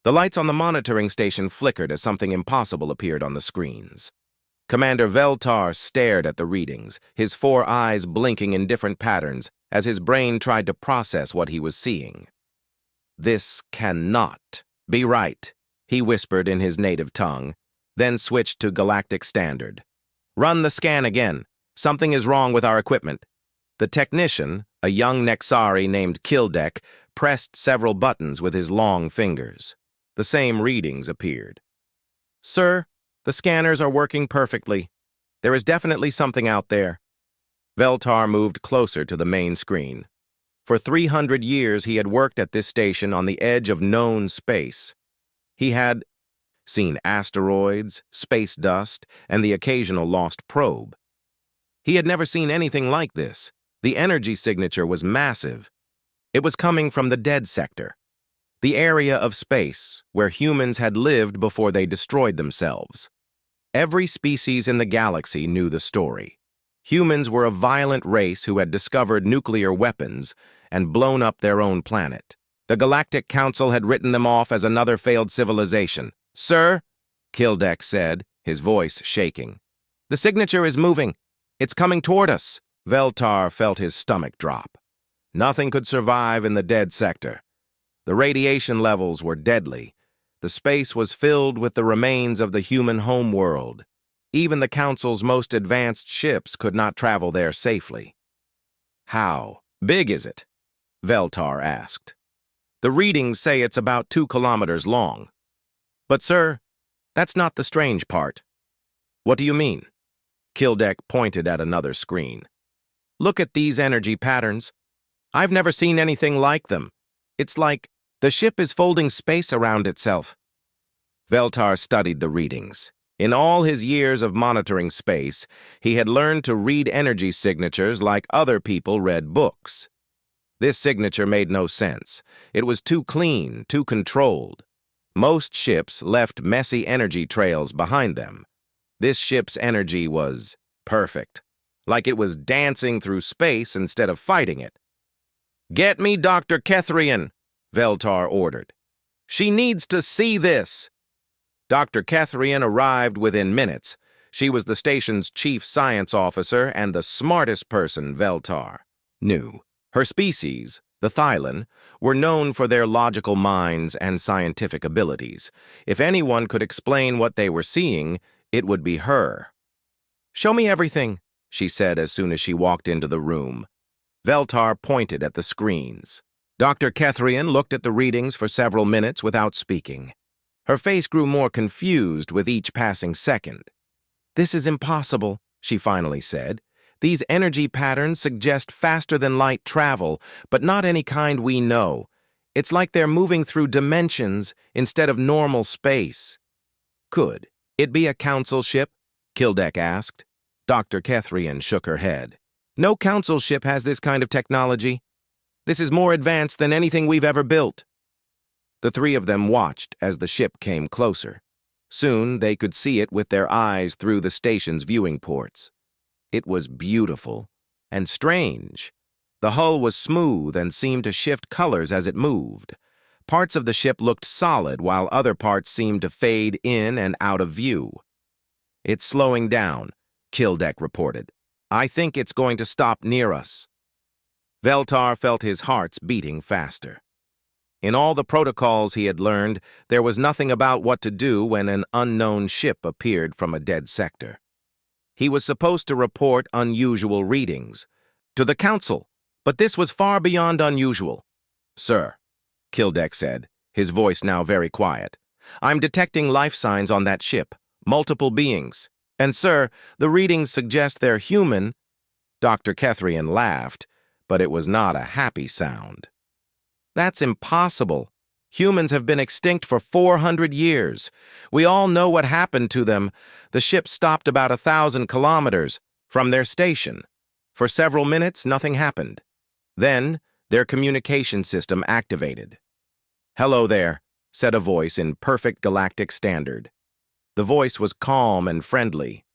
The lights on the monitoring station flickered as something impossible appeared on the screens. Commander Veltar stared at the readings, his 4 eyes blinking in different patterns as his brain tried to process what he was seeing. "This cannot be right," he whispered in his native tongue, then switched to Galactic Standard. "Run the scan again. Something is wrong with our equipment." The technician, a young Nexari named Kildek, pressed several buttons with his long fingers. The same readings appeared. "Sir, the scanners are working perfectly. There is definitely something out there." Veltar moved closer to the main screen. For 300 years he had worked at this station on the edge of known space. He had seen asteroids, space dust, and the occasional lost probe. He had never seen anything like this. The energy signature was massive. It was coming from the dead sector, the area of space where humans had lived before they destroyed themselves. Every species in the galaxy knew the story. Humans were a violent race who had discovered nuclear weapons and blown up their own planet. The Galactic Council had written them off as another failed civilization. "Sir," Kildek said, his voice shaking, "the signature is moving. It's coming toward us." Veltar felt his stomach drop. Nothing could survive in the dead sector. The radiation levels were deadly. The space was filled with the remains of the human homeworld. Even the Council's most advanced ships could not travel there safely. "How big is it?" Veltar asked. "The readings say it's about 2 kilometers long." "But sir, that's not the strange part." "What do you mean?" Kildek pointed at another screen. "Look at these energy patterns. I've never seen anything like them. It's like the ship is folding space around itself." Veltar studied the readings. In all his years of monitoring space, he had learned to read energy signatures like other people read books. This signature made no sense. It was too clean, too controlled. Most ships left messy energy trails behind them. This ship's energy was perfect, like it was dancing through space instead of fighting it. "Get me Dr. Kethrian," Veltar ordered. "She needs to see this." Dr. Kethrian arrived within minutes. She was the station's chief science officer and the smartest person Veltar knew. Her species, the Thylan, were known for their logical minds and scientific abilities. If anyone could explain what they were seeing, it would be her. "Show me everything," she said as soon as she walked into the room. Veltar pointed at the screens. Dr. Kethrian looked at the readings for several minutes without speaking. Her face grew more confused with each passing second. "This is impossible," she finally said. "These energy patterns suggest faster-than-light travel, but not any kind we know. It's like they're moving through dimensions instead of normal space." "Could it be a council ship?" Kildek asked. Dr. Kethrian shook her head. "No council ship has this kind of technology. This is more advanced than anything we've ever built." The 3 of them watched as the ship came closer. Soon they could see it with their eyes through the station's viewing ports. It was beautiful and strange. The hull was smooth and seemed to shift colors as it moved. Parts of the ship looked solid while other parts seemed to fade in and out of view. "It's slowing down," Kildek reported. "I think it's going to stop near us." Veltar felt his hearts beating faster. In all the protocols he had learned, there was nothing about what to do when an unknown ship appeared from a dead sector. He was supposed to report unusual readings to the Council, but this was far beyond unusual. "Sir," Kildek said, his voice now very quiet, "I'm detecting life signs on that ship, multiple beings. And sir, the readings suggest they're human." Dr. Kethrian laughed, but it was not a happy sound. "That's impossible. Humans have been extinct for 400 years. We all know what happened to them. The ship stopped about 1,000 kilometers from their station. For several minutes, nothing happened. Then, their communication system activated." "Hello there," said a voice in perfect galactic standard. The voice was calm and friendly.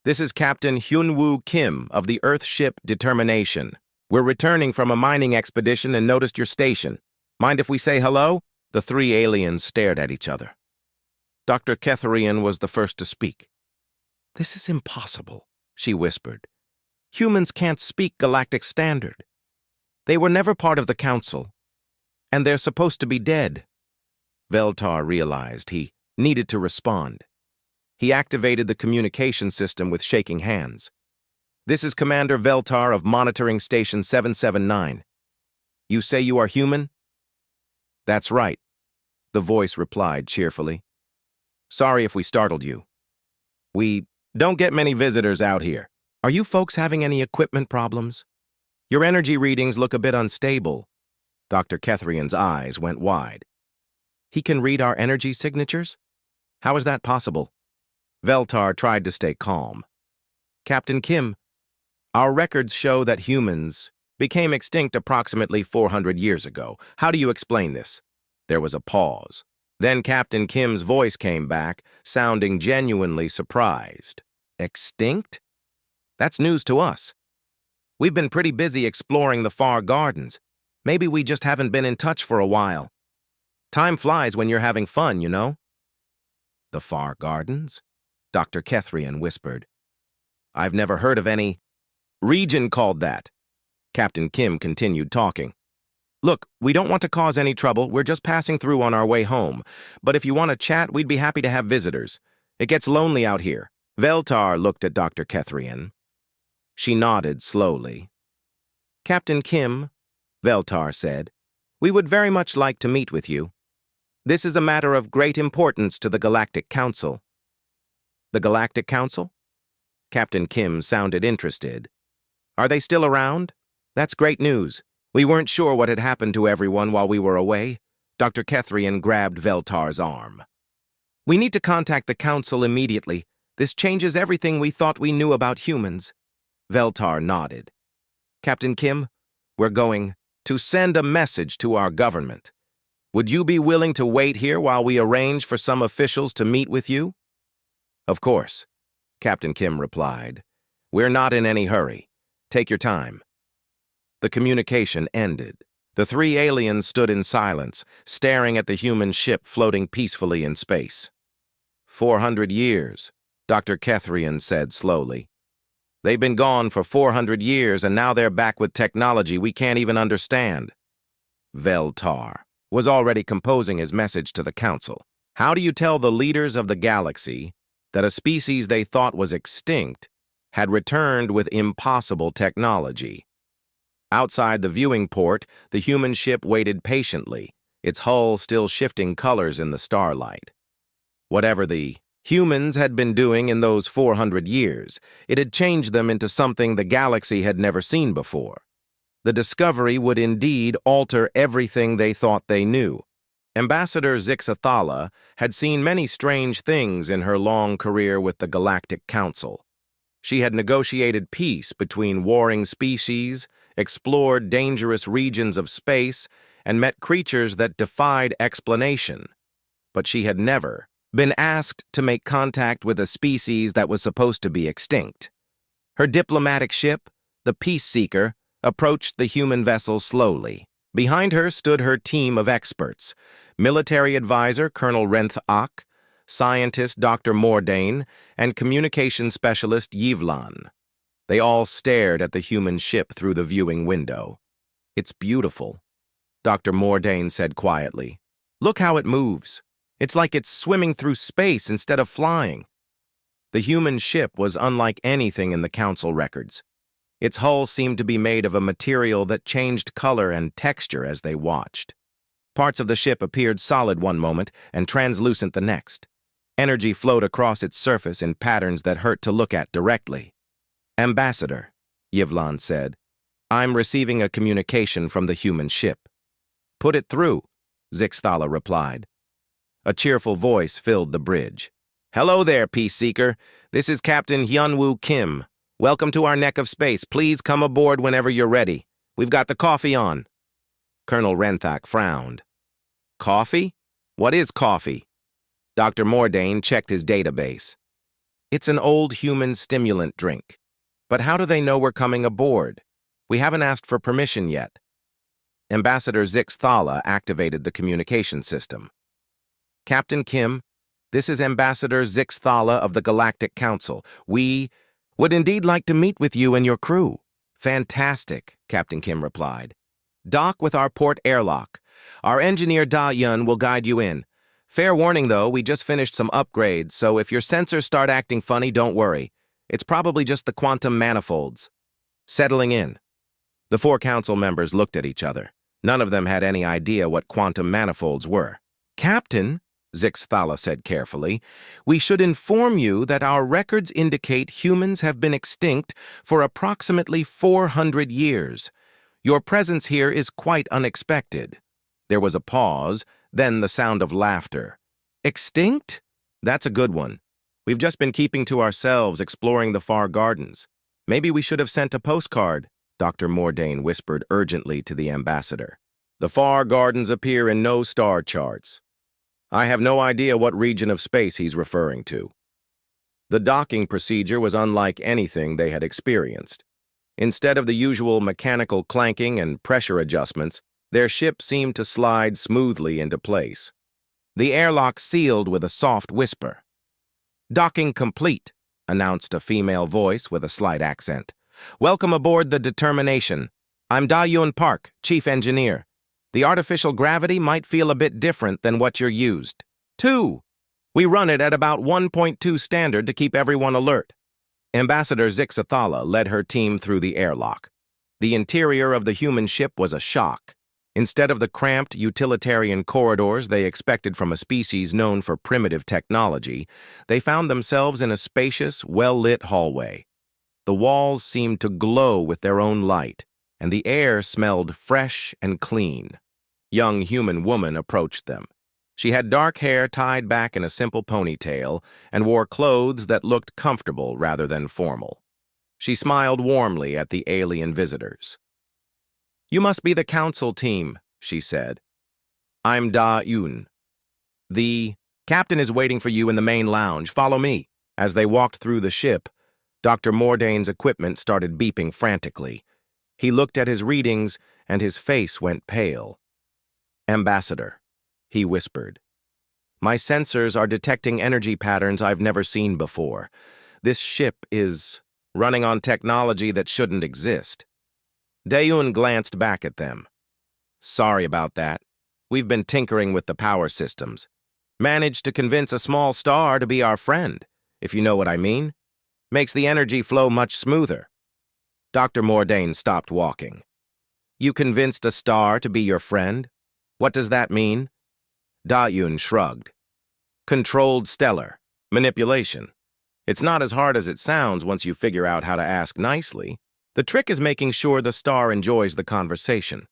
"This is Captain Hyunwoo Kim of the Earth ship Determination. We're returning from a mining expedition and noticed your station. Mind if we say hello?" The three aliens stared at each other. Dr. Ketherian was the first to speak. "This is impossible," she whispered. "Humans can't speak galactic standard. They were never part of the council, and they're supposed to be dead." Veltar realized he needed to respond. He activated the communication system with shaking hands. "This is Commander Veltar of Monitoring Station 779. You say you are human?" "That's right," the voice replied cheerfully. "Sorry if we startled you. We don't get many visitors out here. Are you folks having any equipment problems? Your energy readings look a bit unstable." Dr. Ketherian's eyes went wide. "He can read our energy signatures? How is that possible?" Veltar tried to stay calm. "Captain Kim, our records show that humans became extinct approximately 400 years ago. How do you explain this?" There was a pause. Then Captain Kim's voice came back, sounding genuinely surprised. "Extinct? That's news to us. We've been pretty busy exploring the far gardens. Maybe we just haven't been in touch for a while. Time flies when you're having fun, you know." "The far gardens?" Dr. Ketherian whispered. "I've never heard of any region called that." Captain Kim continued talking. "Look, we don't want to cause any trouble. We're just passing through on our way home. But if you want to chat, we'd be happy to have visitors. It gets lonely out here." Veltar looked at Dr. Ketherian. She nodded slowly. "Captain Kim," Veltar said, "we would very much like to meet with you. This is a matter of great importance to the Galactic Council." "The Galactic Council?" Captain Kim sounded interested. "Are they still around? That's great news. We weren't sure what had happened to everyone while we were away." Dr. Ketherian grabbed Veltar's arm. "We need to contact the Council immediately. This changes everything we thought we knew about humans." Veltar nodded. "Captain Kim, we're going to send a message to our government. Would you be willing to wait here while we arrange for some officials to meet with you?" "Of course," Captain Kim replied. "We're not in any hurry. Take your time." The communication ended. The three aliens stood in silence, staring at the human ship floating peacefully in space. 400 years, Dr. Ketherian said slowly. "They've been gone for 400 years, and now they're back with technology we can't even understand." Veltar was already composing his message to the Council. How do you tell the leaders of the galaxy that a species they thought was extinct had returned with impossible technology? Outside the viewing port, the human ship waited patiently, its hull still shifting colors in the starlight. Whatever the humans had been doing in those 400 years, it had changed them into something the galaxy had never seen before. The discovery would indeed alter everything they thought they knew. Ambassador Zixathala had seen many strange things in her long career with the Galactic Council. She had negotiated peace between warring species, explored dangerous regions of space, and met creatures that defied explanation. But she had never been asked to make contact with a species that was supposed to be extinct. Her diplomatic ship, the Peace Seeker, approached the human vessel slowly. Behind her stood her team of experts, military advisor Colonel Renth-Ak, scientist Dr. Mordain, and communication specialist Yvlan. They all stared at the human ship through the viewing window. "It's beautiful," Dr. Mordain said quietly. "Look how it moves. It's like it's swimming through space instead of flying." The human ship was unlike anything in the Council records. Its hull seemed to be made of a material that changed color and texture as they watched. Parts of the ship appeared solid one moment and translucent the next. Energy flowed across its surface in patterns that hurt to look at directly. "Ambassador," Yvlan said, "I'm receiving a communication from the human ship." "Put it through," Zixathala replied. A cheerful voice filled the bridge. "Hello there, Peace Seeker. This is Captain Hyunwoo Kim. Welcome to our neck of space. Please come aboard whenever you're ready. We've got the coffee on." Colonel Renthak frowned. "Coffee? What is coffee?" Dr. Mordain checked his database. "It's an old human stimulant drink. But how do they know we're coming aboard? We haven't asked for permission yet." Ambassador Zix Thala activated the communication system. Captain Kim, this is Ambassador Zix Thala of the Galactic Council. We would indeed like to meet with you and your crew. Fantastic, Captain Kim replied. Dock with our port airlock. Our engineer Da Yun will guide you in. Fair warning, though, we just finished some upgrades, so if your sensors start acting funny, don't worry. It's probably just the quantum manifolds. Settling in. The 4 council members looked at each other. None of them had any idea what quantum manifolds were. Captain, Zix Thala said carefully, we should inform you that our records indicate humans have been extinct for approximately 400 years. Your presence here is quite unexpected. There was a pause, then the sound of laughter. Extinct? That's a good one. We've just been keeping to ourselves, exploring the far gardens. Maybe we should have sent a postcard, Dr. Mordain whispered urgently to the ambassador. The far gardens appear in no star charts. I have no idea what region of space he's referring to. The docking procedure was unlike anything they had experienced. Instead of the usual mechanical clanking and pressure adjustments, their ship seemed to slide smoothly into place. The airlock sealed with a soft whisper. Docking complete, announced a female voice with a slight accent. Welcome aboard the Determination. I'm Da Yun Park, Chief Engineer. The artificial gravity might feel a bit different than what you're used. 2. We run it at about 1.2 standard to keep everyone alert. Ambassador Zix Thala led her team through the airlock. The interior of the human ship was a shock. Instead of the cramped, utilitarian corridors they expected from a species known for primitive technology, they found themselves in a spacious, well-lit hallway. The walls seemed to glow with their own light, and the air smelled fresh and clean. Young human woman approached them. She had dark hair tied back in a simple ponytail and wore clothes that looked comfortable rather than formal. She smiled warmly at the alien visitors. You must be the council team, she said. I'm Da Yun. The captain is waiting for you in the main lounge. Follow me. As they walked through the ship, Dr. Mordain's equipment started beeping frantically. He looked at his readings, and his face went pale. Ambassador, he whispered. My sensors are detecting energy patterns I've never seen before. This ship is running on technology that shouldn't exist. Dayun glanced back at them. Sorry about that. We've been tinkering with the power systems. Managed to convince a small star to be our friend, if you know what I mean. Makes the energy flow much smoother. Dr. Mordain stopped walking. You convinced a star to be your friend? What does that mean? Da-Yun shrugged. Controlled stellar. Manipulation. It's not as hard as it sounds once you figure out how to ask nicely. The trick is making sure the star enjoys the conversation.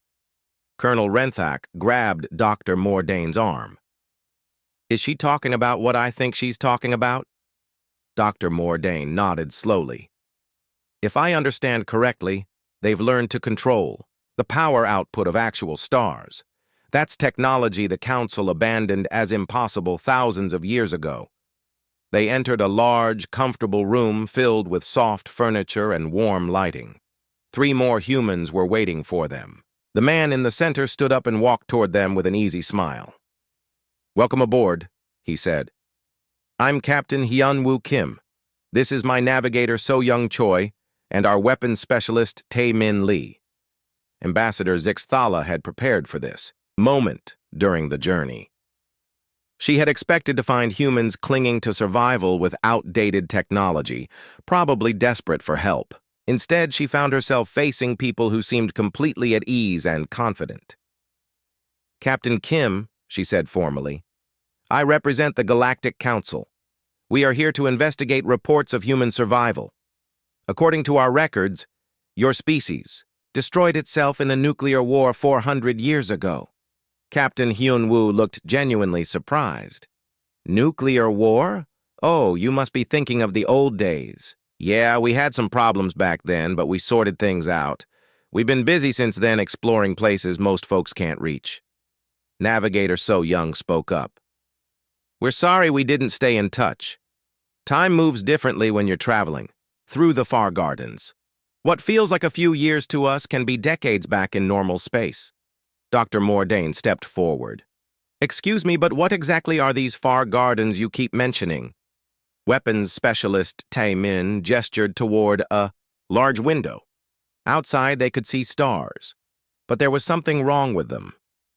Colonel Renthak grabbed Dr. Mordain's arm. Is she talking about what I think she's talking about? Dr. Mordain nodded slowly. If I understand correctly, they've learned to control the power output of actual stars. That's technology the Council abandoned as impossible thousands of years ago. They entered a large, comfortable room filled with soft furniture and warm lighting. 3 more humans were waiting for them. The man in the center stood up and walked toward them with an easy smile. Welcome aboard, he said. I'm Captain Hyun-Woo Kim. This is my navigator So-Young Choi and our weapons specialist Tae-Min Lee. Ambassador Zix Thala had prepared for this moment during the journey. She had expected to find humans clinging to survival with outdated technology, probably desperate for help. Instead, she found herself facing people who seemed completely at ease and confident. Captain Kim, she said formally, I represent the Galactic Council. We are here to investigate reports of human survival. According to our records, your species destroyed itself in a nuclear war 400 years ago. Captain Hyun-Woo looked genuinely surprised. Nuclear war? Oh, you must be thinking of the old days. Yeah, we had some problems back then, but we sorted things out. We've been busy since then exploring places most folks can't reach. Navigator So-Young spoke up. We're sorry we didn't stay in touch. Time moves differently when you're traveling, through the far gardens. What feels like a few years to us can be decades back in normal space. Dr. Mordain stepped forward. "Excuse me, but what exactly are these far gardens you keep mentioning?" Weapons specialist Tae Min gestured toward a large window. Outside, they could see stars. But there was something wrong with them.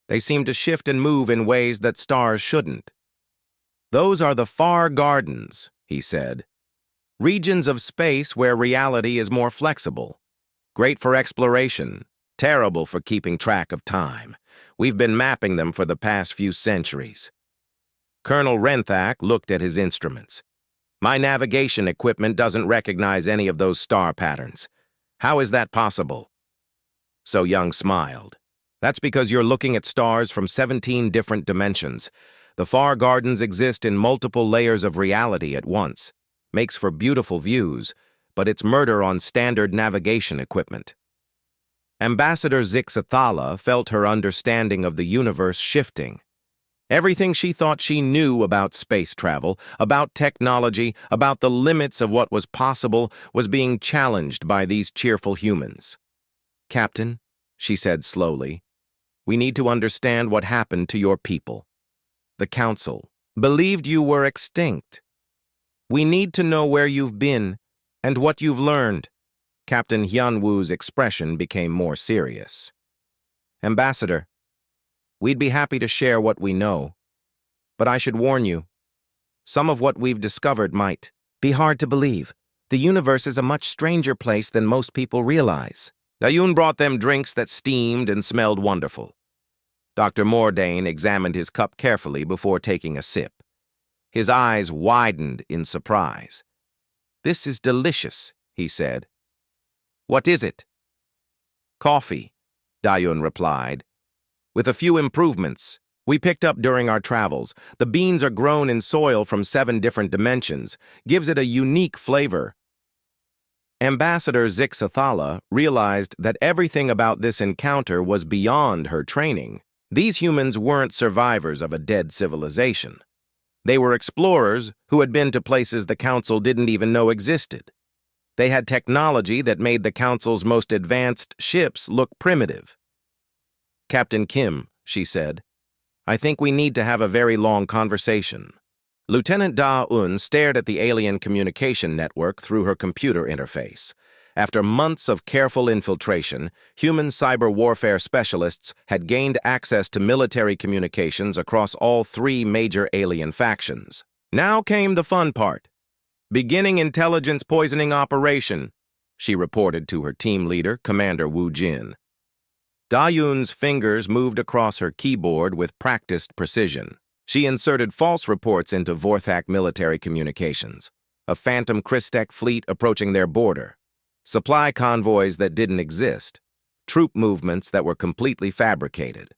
They seemed to shift and move in ways that stars shouldn't. "Those are the far gardens," he said. "Regions of space where reality is more flexible. Great for exploration, terrible for keeping track of time. We've been mapping them for the past few centuries." Colonel Renthak looked at his instruments. "My navigation equipment doesn't recognize any of those star patterns. How is that possible?" So Young smiled. "That's because you're looking at stars from 17 different dimensions. The far gardens exist in multiple layers of reality at once. Makes for beautiful views, but it's murder on standard navigation equipment." Ambassador Zixathala felt her understanding of the universe shifting. Everything she thought she knew about space travel, about technology, about the limits of what was possible, was being challenged by these cheerful humans. "Captain," she said slowly, "we need to understand what happened to your people. The Council believed you were extinct. We need to know where you've been and what you've learned." Captain Hyunwoo's expression became more serious. "Ambassador, we'd be happy to share what we know, but I should warn you, some of what we've discovered might be hard to believe. The universe is a much stranger place than most people realize." Dayun brought them drinks that steamed and smelled wonderful. Dr. Mordain examined his cup carefully before taking a sip. His eyes widened in surprise. "This is delicious," he said. "What is it?" "Coffee," Dayun replied. "With a few improvements we picked up during our travels. The beans are grown in soil from 7 different dimensions, gives it a unique flavor." Ambassador Zixathala realized that everything about this encounter was beyond her training. These humans weren't survivors of a dead civilization. They were explorers who had been to places the Council didn't even know existed. They had technology that made the Council's most advanced ships look primitive. "Captain Kim," she said, "I think we need to have a very long conversation." Lieutenant Da-un stared at the alien communication network through her computer interface. After months of careful infiltration, human cyber warfare specialists had gained access to military communications across all 3 major alien factions. Now came the fun part. "Beginning intelligence poisoning operation," she reported to her team leader, Commander Wu Jin. Da-yun's fingers moved across her keyboard with practiced precision. She inserted false reports into Vorthak military communications. A phantom Christek fleet approaching their border. Supply convoys that didn't exist. Troop movements that were completely fabricated.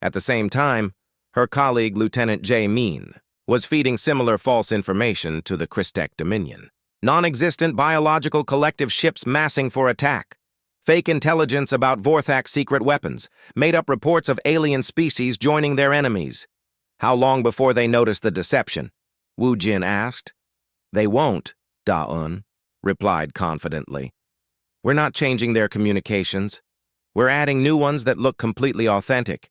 At the same time, her colleague Lieutenant Jae Min was feeding similar false information to the Christek Dominion. Non-existent biological collective ships massing for attack. Fake intelligence about Vorthak's secret weapons. Made-up reports of alien species joining their enemies. "How long before they notice the deception?" Wu Jin asked. "They won't," Da-un replied confidently. "We're not changing their communications. We're adding new ones that look completely authentic.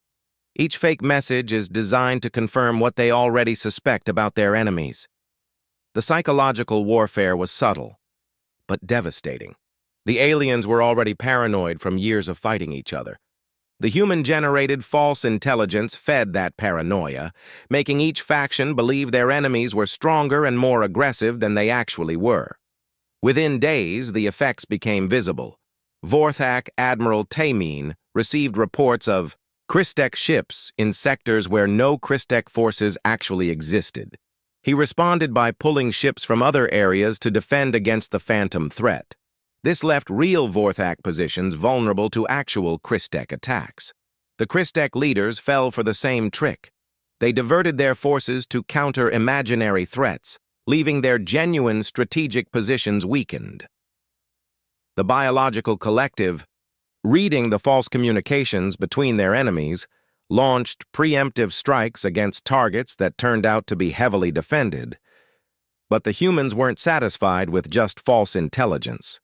Each fake message is designed to confirm what they already suspect about their enemies." The psychological warfare was subtle, but devastating. The aliens were already paranoid from years of fighting each other. The human-generated false intelligence fed that paranoia, making each faction believe their enemies were stronger and more aggressive than they actually were. Within days, the effects became visible. Vorthak Admiral Taemin received reports of Christek ships in sectors where no Christek forces actually existed. He responded by pulling ships from other areas to defend against the phantom threat. This left real Vorthak positions vulnerable to actual Christek attacks. The Christek leaders fell for the same trick. They diverted their forces to counter imaginary threats, leaving their genuine strategic positions weakened. The biological collective, reading the false communications between their enemies, launched preemptive strikes against targets that turned out to be heavily defended. But the humans weren't satisfied with just false intelligence.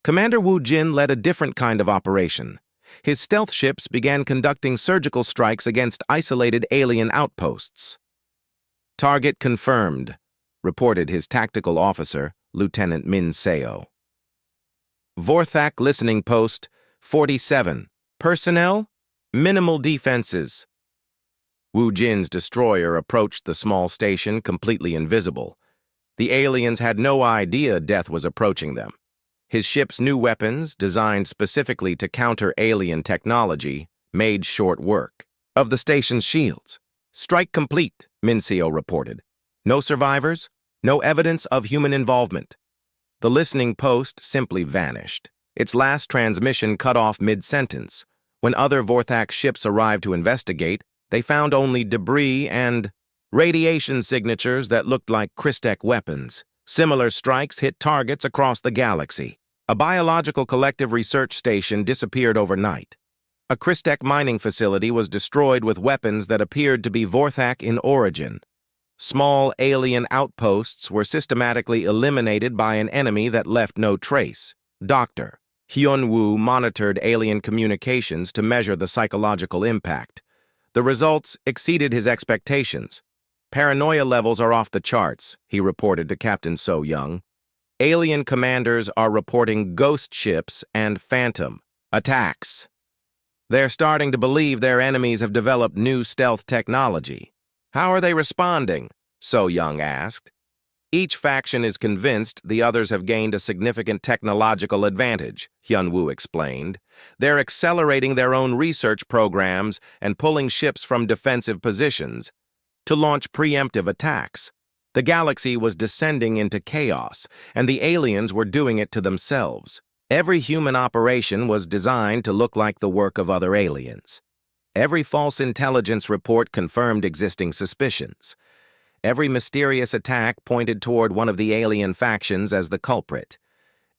Commander Wu Jin led a different kind of operation. his stealth ships began conducting surgical strikes against isolated alien outposts. "Target confirmed," reported his tactical officer, Lieutenant Min Seo. "Vorthak listening post, 47. Personnel? Minimal defenses." Wu Jin's destroyer approached the small station completely invisible. The aliens had no idea death was approaching them. His ship's new weapons, designed specifically to counter alien technology, made short work of the station's shields. "Strike complete," Minseo reported. "No survivors, no evidence of human involvement." The listening post simply vanished. Its last transmission cut off mid-sentence. When other Vorthak ships arrived to investigate, they found only debris and radiation signatures that looked like Christek weapons. Similar strikes hit targets across the galaxy. A biological collective research station disappeared overnight. A Christek mining facility was destroyed with weapons that appeared to be Vorthak in origin. Small alien outposts were systematically eliminated by an enemy that left no trace. Dr. Hyun-woo monitored alien communications to measure the psychological impact. The results exceeded his expectations. "Paranoia levels are off the charts," he reported to Captain So-young. "Alien commanders are reporting ghost ships and phantom attacks. They're starting to believe their enemies have developed new stealth technology." "How are they responding?" So-young asked. "Each faction is convinced the others have gained a significant technological advantage," Hyun-woo explained. "They're accelerating their own research programs and pulling ships from defensive positions to launch preemptive attacks. The galaxy was descending into chaos, and the aliens were doing it to themselves. Every human operation was designed to look like the work of other aliens. Every false intelligence report confirmed existing suspicions. Every mysterious attack pointed toward one of the alien factions as the culprit.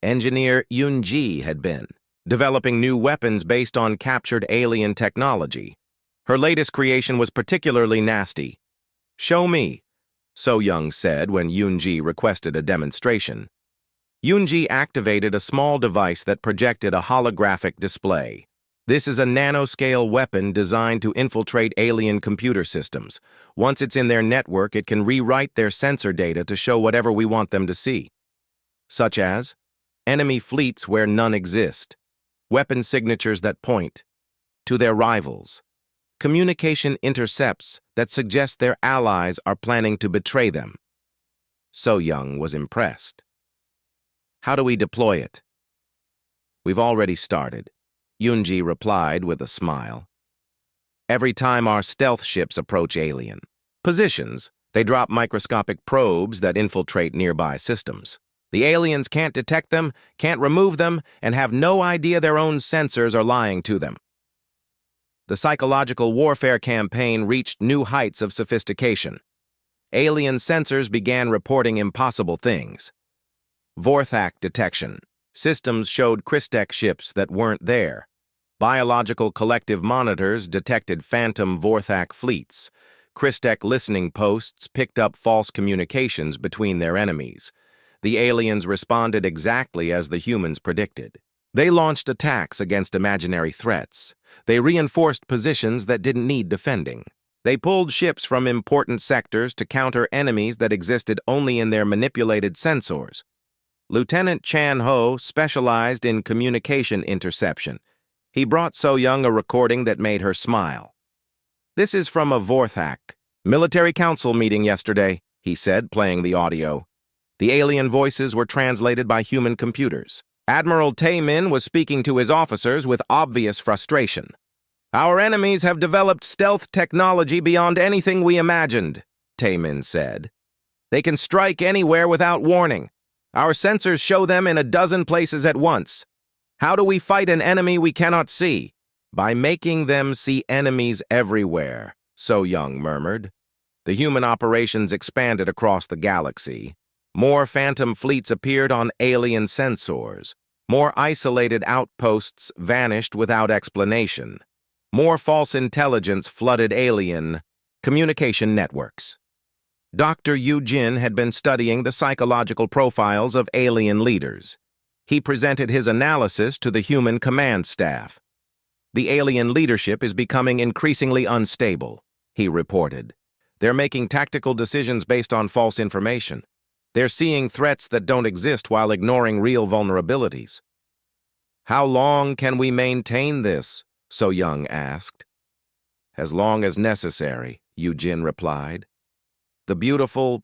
Engineer Yoon-ji had been developing new weapons based on captured alien technology. Her latest creation was particularly nasty. "Show me," So-young said when Yoon-ji requested a demonstration. Yoon-ji activated a small device that projected a holographic display. "This is a nanoscale weapon designed to infiltrate alien computer systems. Once it's in their network, it can rewrite their sensor data to show whatever we want them to see. Such as enemy fleets where none exist, weapon signatures that point to their rivals, communication intercepts that suggest their allies are planning to betray them." So-young was impressed. "How do we deploy it?" "We've already started," Yoon-ji replied with a smile. "Every time our stealth ships approach alien positions, they drop microscopic probes that infiltrate nearby systems. The aliens can't detect them, can't remove them, and have no idea their own sensors are lying to them." The psychological warfare campaign reached new heights of sophistication. Alien sensors began reporting impossible things. Vorthak detection. Systems showed Christek ships that weren't there. Biological collective monitors detected phantom Vorthak fleets. Christek listening posts picked up false communications between their enemies. The aliens responded exactly as the humans predicted. They launched attacks against imaginary threats. They reinforced positions that didn't need defending. They pulled ships from important sectors to counter enemies that existed only in their manipulated sensors. Lieutenant Chan Ho specialized in communication interception. He brought So-young a recording that made her smile. "This is from a Vorthak military council meeting yesterday," he said, playing the audio. The alien voices were translated by human computers. Admiral Tae-min was speaking to his officers with obvious frustration. "Our enemies have developed stealth technology beyond anything we imagined," Tae-min said. "They can strike anywhere without warning. Our sensors show them in a dozen places at once. How do we fight an enemy we cannot see?" "By making them see enemies everywhere," So-young murmured. The human operations expanded across the galaxy. More phantom fleets appeared on alien sensors. More isolated outposts vanished without explanation. More false intelligence flooded alien communication networks. Dr. Yu Jin had been studying the psychological profiles of alien leaders. He presented his analysis to the human command staff. The alien leadership is becoming increasingly unstable, he reported. They're making tactical decisions based on false information. They're seeing threats that don't exist while ignoring real vulnerabilities. How long can we maintain this? So Young asked. As long as necessary, Eugene replied. The beautiful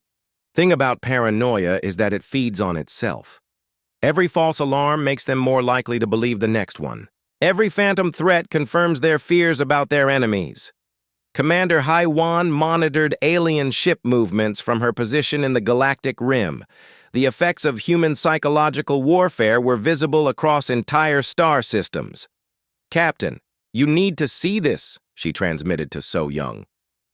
thing about paranoia is that it feeds on itself. Every false alarm makes them more likely to believe the next one. Every phantom threat confirms their fears about their enemies. Commander Haiwan monitored alien ship movements from her position in the Galactic Rim. The effects of human psychological warfare were visible across entire star systems. Captain, you need to see this, she transmitted to So Young.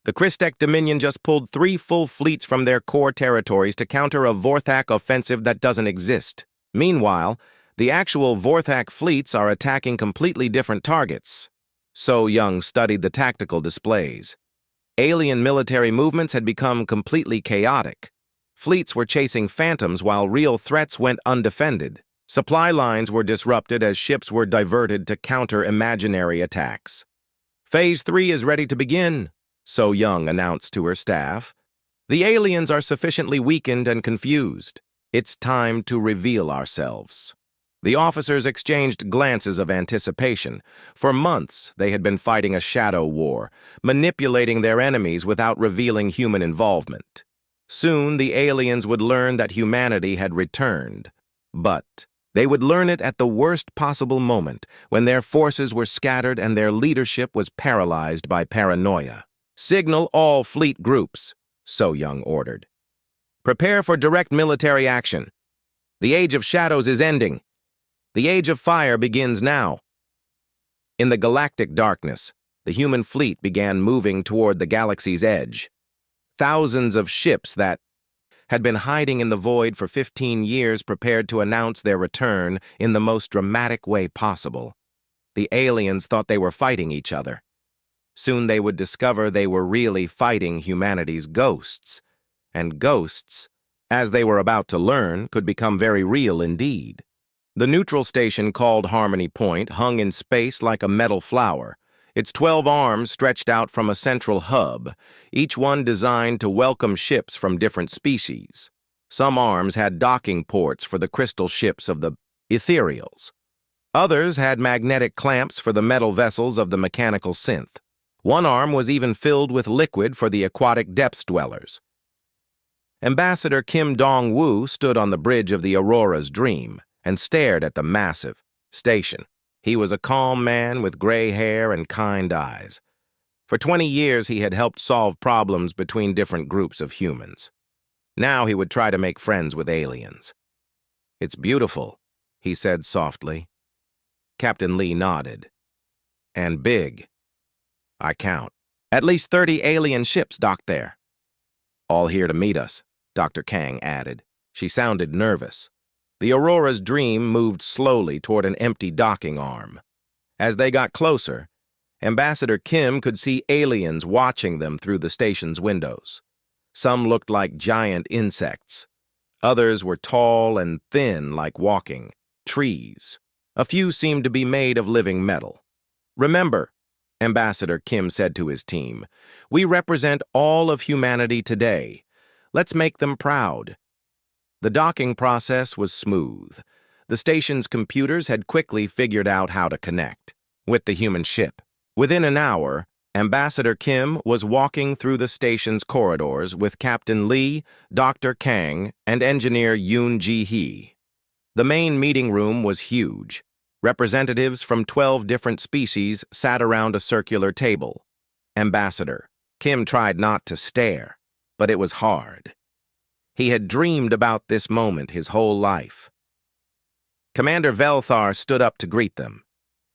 The Christek Dominion just pulled 3 full fleets from their core territories to counter a Vorthak offensive that doesn't exist. Meanwhile, the actual Vorthak fleets are attacking completely different targets. So Young studied the tactical displays. Alien military movements had become completely chaotic. Fleets were chasing phantoms while real threats went undefended. Supply lines were disrupted as ships were diverted to counter imaginary attacks. Phase 3 is ready to begin, So Young announced to her staff. The aliens are sufficiently weakened and confused. It's time to reveal ourselves. The officers exchanged glances of anticipation. For months, they had been fighting a shadow war, manipulating their enemies without revealing human involvement. Soon, the aliens would learn that humanity had returned. But they would learn it at the worst possible moment, when their forces were scattered and their leadership was paralyzed by paranoia. Signal all fleet groups, So Young ordered. Prepare for direct military action. The Age of Shadows is ending. The Age of Fire begins now. In the galactic darkness, the human fleet began moving toward the galaxy's edge. Thousands of ships that had been hiding in the void for 15 years prepared to announce their return in the most dramatic way possible. The aliens thought they were fighting each other. Soon they would discover they were really fighting humanity's ghosts. And ghosts, as they were about to learn, could become very real indeed. The neutral station called Harmony Point hung in space like a metal flower. Its 12 arms stretched out from a central hub, each one designed to welcome ships from different species. Some arms had docking ports for the crystal ships of the ethereals. Others had magnetic clamps for the metal vessels of the mechanical synth. One arm was even filled with liquid for the aquatic depths dwellers. Ambassador Kim Dong-woo stood on the bridge of the Aurora's Dream and stared at the massive station. He was a calm man with gray hair and kind eyes. For 20 years, he had helped solve problems between different groups of humans. Now he would try to make friends with aliens. It's beautiful, he said softly. Captain Lee nodded. And big. I count. At least 30 alien ships docked there. All here to meet us, Dr. Kang added. She sounded nervous. The Aurora's Dream moved slowly toward an empty docking arm. As they got closer, Ambassador Kim could see aliens watching them through the station's windows. Some looked like giant insects. Others were tall and thin like walking trees. A few seemed to be made of living metal. Remember, Ambassador Kim said to his team, we represent all of humanity today. Let's make them proud. The docking process was smooth. The station's computers had quickly figured out how to connect with the human ship. Within an hour, Ambassador Kim was walking through the station's corridors with Captain Lee, Dr. Kang, and engineer Yoon Ji-hee. The main meeting room was huge. Representatives from 12 different species sat around a circular table. Ambassador Kim tried not to stare, but it was hard. He had dreamed about this moment his whole life. Commander Velthar stood up to greet them.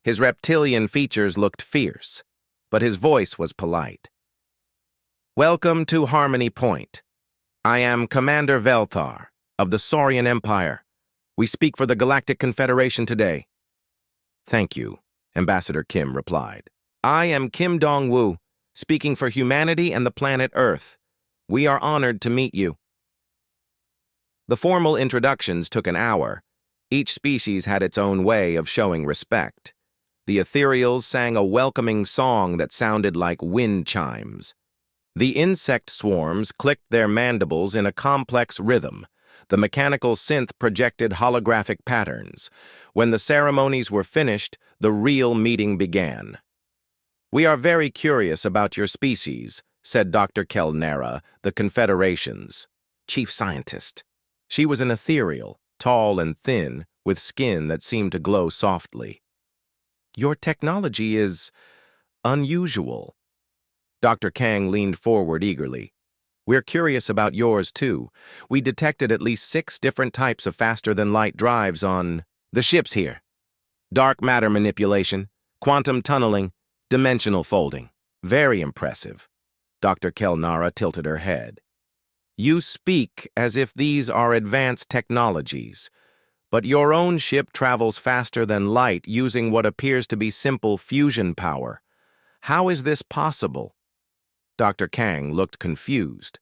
His reptilian features looked fierce, but his voice was polite. Welcome to Harmony Point. I am Commander Velthar of the Saurian Empire. We speak for the Galactic Confederation today. Thank you, Ambassador Kim replied. I am Kim Dong-woo, speaking for humanity and the planet Earth. We are honored to meet you. The formal introductions took an hour. Each species had its own way of showing respect. The ethereals sang a welcoming song that sounded like wind chimes. The insect swarms clicked their mandibles in a complex rhythm. The mechanical synth projected holographic patterns. When the ceremonies were finished, the real meeting began. "We are very curious about your species," said Dr. Kelnara, the Confederation's chief scientist. She was an ethereal, tall and thin, with skin that seemed to glow softly. "Your technology is unusual." Dr. Kang leaned forward eagerly. "We're curious about yours, too. We detected at least 6 different types of faster-than-light drives on the ships here. Dark matter manipulation, quantum tunneling, dimensional folding. Very impressive." Dr. Kelnara tilted her head. "You speak as if these are advanced technologies, but your own ship travels faster than light using what appears to be simple fusion power. How is this possible?" Dr. Kang looked confused.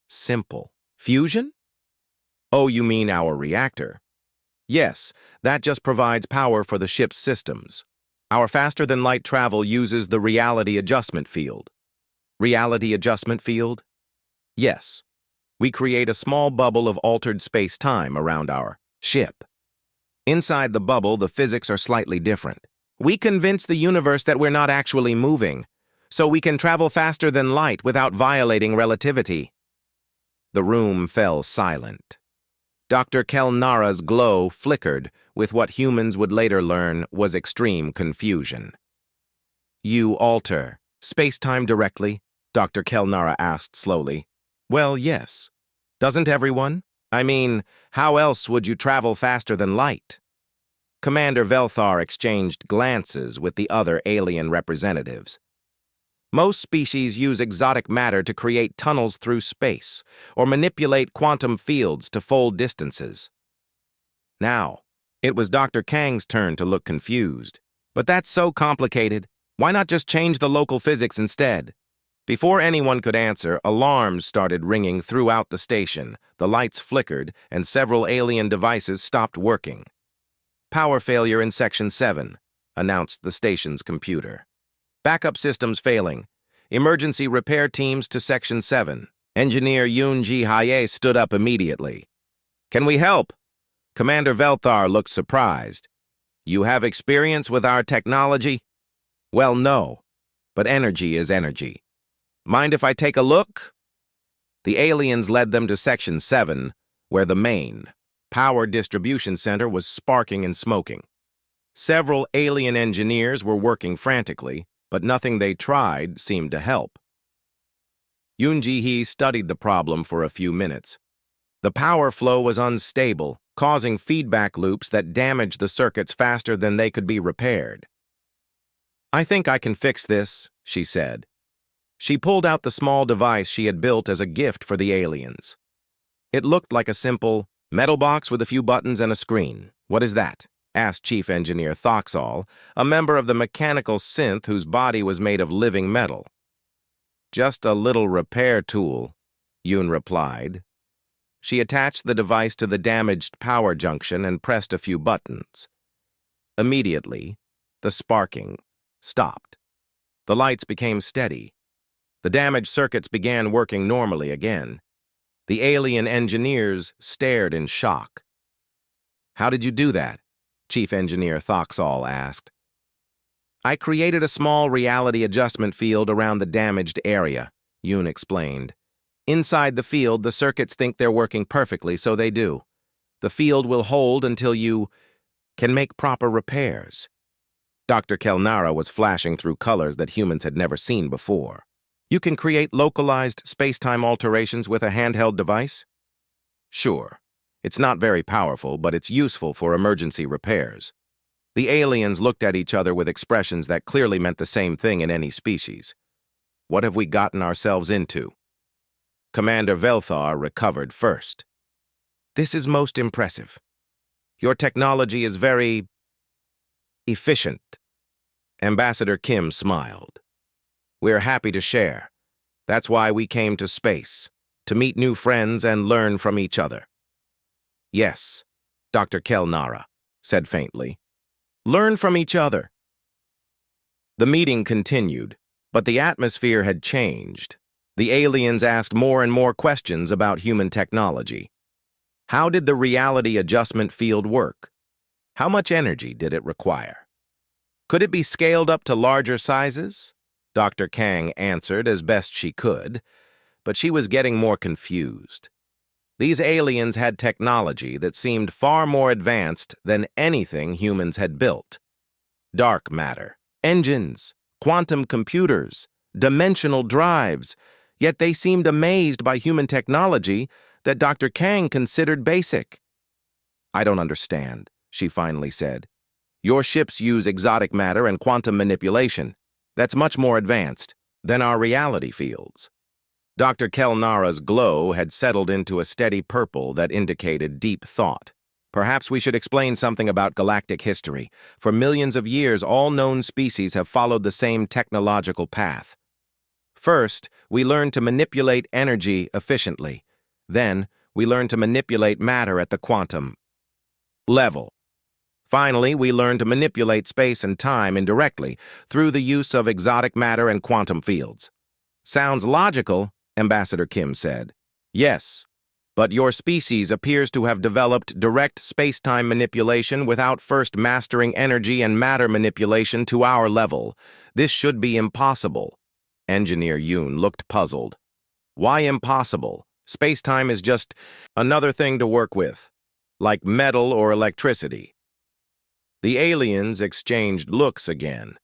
"Simple. Fusion? Oh, you mean our reactor?" "Yes, that just provides power for the ship's systems. Our faster-than-light travel uses the reality adjustment field." "Reality adjustment field?" "Yes. We create a small bubble of altered space-time around our ship. Inside the bubble, the physics are slightly different. We convince the universe that we're not actually moving, so we can travel faster than light without violating relativity." The room fell silent. Dr. Kelnara's glow flickered with what humans would later learn was extreme confusion. "You alter space-time directly?" Dr. Kelnara asked slowly. "Well, yes. Doesn't everyone? I mean, how else would you travel faster than light?" Commander Velthar exchanged glances with the other alien representatives. "Most species use exotic matter to create tunnels through space, or manipulate quantum fields to fold distances." Now, it was Dr. Kang's turn to look confused. "But that's so complicated. Why not just change the local physics instead?" Before anyone could answer, alarms started ringing throughout the station. The lights flickered, and several alien devices stopped working. "Power failure in Section 7, announced the station's computer. "Backup systems failing. Emergency repair teams to Section 7. Engineer Yoon-ji Haye stood up immediately. "Can we help?" Commander Velthar looked surprised. "You have experience with our technology?" "Well, no, but energy is energy. Mind if I take a look?" The aliens led them to Section 7, where the main power distribution center was sparking and smoking. Several alien engineers were working frantically, but nothing they tried seemed to help. Yoon-ji studied the problem for a few minutes. The power flow was unstable, causing feedback loops that damaged the circuits faster than they could be repaired. "I think I can fix this," she said. She pulled out the small device she had built as a gift for the aliens. It looked like a simple metal box with a few buttons and a screen. "What is that?" asked Chief Engineer Thoxall, a member of the mechanical synth whose body was made of living metal. "Just a little repair tool," Yoon replied. She attached the device to the damaged power junction and pressed a few buttons. Immediately, the sparking stopped. The lights became steady. The damaged circuits began working normally again. The alien engineers stared in shock. "How did you do that?" Chief Engineer Thoxall asked. "I created a small reality adjustment field around the damaged area," Yoon explained. "Inside the field, the circuits think they're working perfectly, so they do. The field will hold until you can make proper repairs." Dr. Kelnara was flashing through colors that humans had never seen before. "You can create localized space-time alterations with a handheld device?" "Sure. It's not very powerful, but it's useful for emergency repairs." The aliens looked at each other with expressions that clearly meant the same thing in any species. "What have we gotten ourselves into?" Commander Velthar recovered first. "This is most impressive. Your technology is very efficient." Ambassador Kim smiled. "We're happy to share. That's why we came to space, to meet new friends and learn from each other." "Yes," Dr. Kelnara said faintly. "Learn from each other," The meeting continued, but the atmosphere had changed. The aliens asked more and more questions about human technology. How did the reality adjustment field work? How much energy did it require? Could it be scaled up to larger sizes? Dr. Kang answered as best she could, but she was getting more confused. These aliens had technology that seemed far more advanced than anything humans had built. Dark matter, engines, quantum computers, dimensional drives, yet they seemed amazed by human technology that Dr. Kang considered basic. "I don't understand," she finally said. "Your ships use exotic matter and quantum manipulation. That's much more advanced than our reality fields." Dr. Kelnara's glow had settled into a steady purple that indicated deep thought. "Perhaps we should explain something about galactic history. For millions of years, all known species have followed the same technological path. First, we learned to manipulate energy efficiently. Then, we learned to manipulate matter at the quantum level. Finally, we learned to manipulate space and time indirectly through the use of exotic matter and quantum fields." "Sounds logical," Ambassador Kim said. "Yes, but your species appears to have developed direct space-time manipulation without first mastering energy and matter manipulation to our level. This should be impossible." Engineer Yoon looked puzzled. "Why impossible? Space-time is just another thing to work with, like metal or electricity." The aliens exchanged looks again.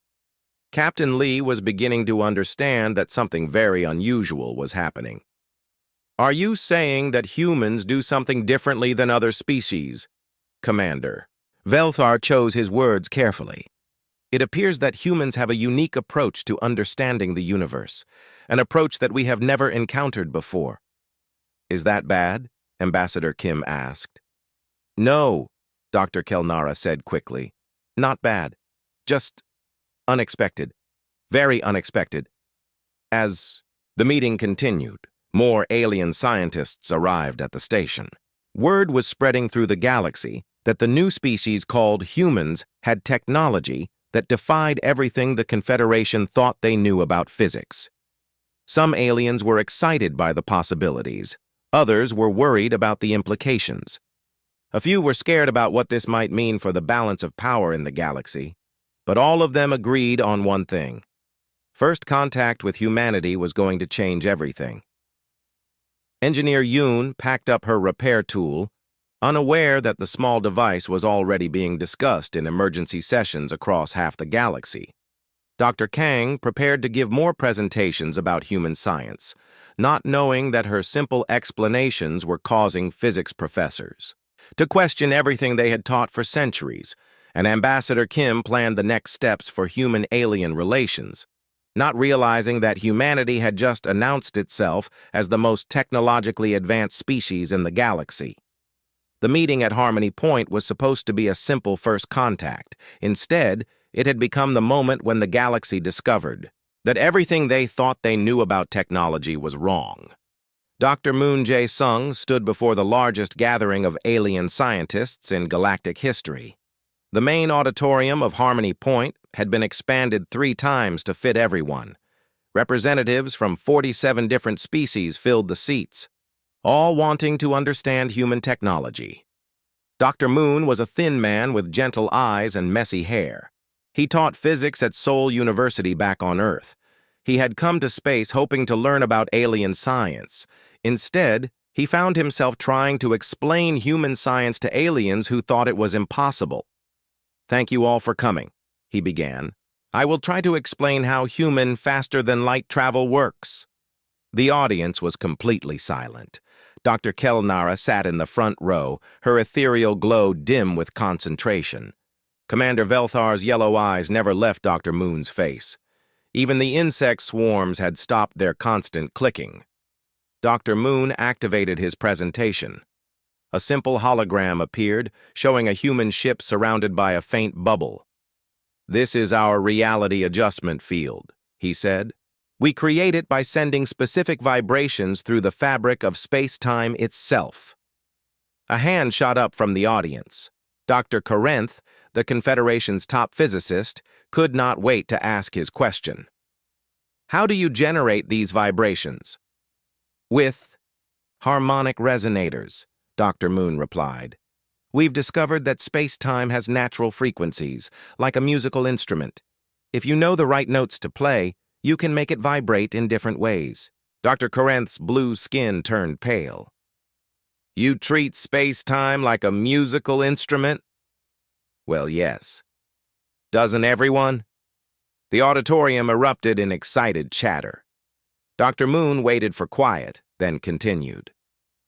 Captain Lee was beginning to understand that something very unusual was happening. "Are you saying that humans do something differently than other species, Commander?" Velthar chose his words carefully. "It appears that humans have a unique approach to understanding the universe, an approach that we have never encountered before." "Is that bad?" Ambassador Kim asked. "No," Dr. Kelnara said quickly. "Not bad. Just unexpected. Very unexpected." As the meeting continued, more alien scientists arrived at the station. Word was spreading through the galaxy that the new species called humans had technology that defied everything the Confederation thought they knew about physics. Some aliens were excited by the possibilities. Others were worried about the implications. A few were scared about what this might mean for the balance of power in the galaxy. But all of them agreed on one thing. First contact with humanity was going to change everything. Engineer Yoon packed up her repair tool, unaware that the small device was already being discussed in emergency sessions across half the galaxy. Dr. Kang prepared to give more presentations about human science, not knowing that her simple explanations were causing physics professors to question everything they had taught for centuries, and Ambassador Kim planned the next steps for human-alien relations, not realizing that humanity had just announced itself as the most technologically advanced species in the galaxy. The meeting at Harmony Point was supposed to be a simple first contact. Instead, it had become the moment when the galaxy discovered that everything they thought they knew about technology was wrong. Dr. Moon Jae-sung stood before the largest gathering of alien scientists in galactic history. The main auditorium of Harmony Point had been expanded 3 times to fit everyone. Representatives from 47 different species filled the seats, all wanting to understand human technology. Dr. Moon was a thin man with gentle eyes and messy hair. He taught physics at Seoul University back on Earth. He had come to space hoping to learn about alien science. Instead, he found himself trying to explain human science to aliens who thought it was impossible. "Thank you all for coming," he began. "I will try to explain how human faster-than-light travel works." The audience was completely silent. Dr. Kelnara sat in the front row, her ethereal glow dim with concentration. Commander Velthar's yellow eyes never left Dr. Moon's face. Even the insect swarms had stopped their constant clicking. Dr. Moon activated his presentation. A simple hologram appeared, showing a human ship surrounded by a faint bubble. "This is our reality adjustment field," he said. "We create it by sending specific vibrations through the fabric of space-time itself." A hand shot up from the audience. Dr. Corinth, the Confederation's top physicist, could not wait to ask his question. How do you generate these vibrations? With harmonic resonators, Dr. Moon replied. We've discovered that space-time has natural frequencies, like a musical instrument. If you know the right notes to play, you can make it vibrate in different ways. Dr. Corinth's blue skin turned pale. You treat space-time like a musical instrument? Well, yes. Doesn't everyone? The auditorium erupted in excited chatter. Dr. Moon waited for quiet, then continued.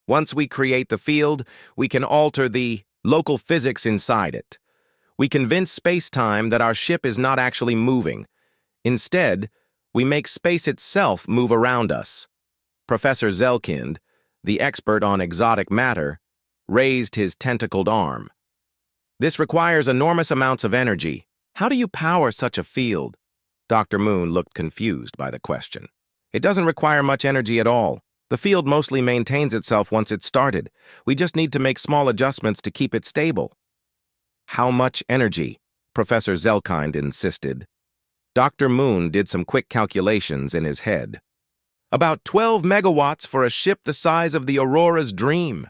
Once we create the field, we can alter the local physics inside it. We convince space-time that our ship is not actually moving. Instead, we make space itself move around us. Professor Zelkind, the expert on exotic matter, raised his tentacled arm. This requires enormous amounts of energy. How do you power such a field? Dr. Moon looked confused by the question. It doesn't require much energy at all. The field mostly maintains itself once it's started. We just need to make small adjustments to keep it stable. How much energy? Professor Zelkind insisted. Dr. Moon did some quick calculations in his head. About 12 megawatts for a ship the size of the Aurora's Dream.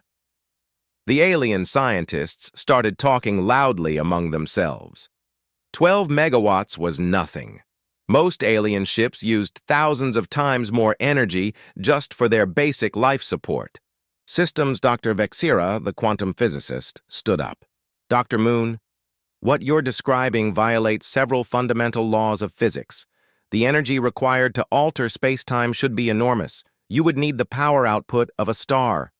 The alien scientists started talking loudly among themselves. 12 megawatts was nothing. Most alien ships used thousands of times more energy just for their basic life support. Systems Dr. Vexira, the quantum physicist, stood up. Dr. Moon, what you're describing violates several fundamental laws of physics. The energy required to alter space-time should be enormous. You would need the power output of a star.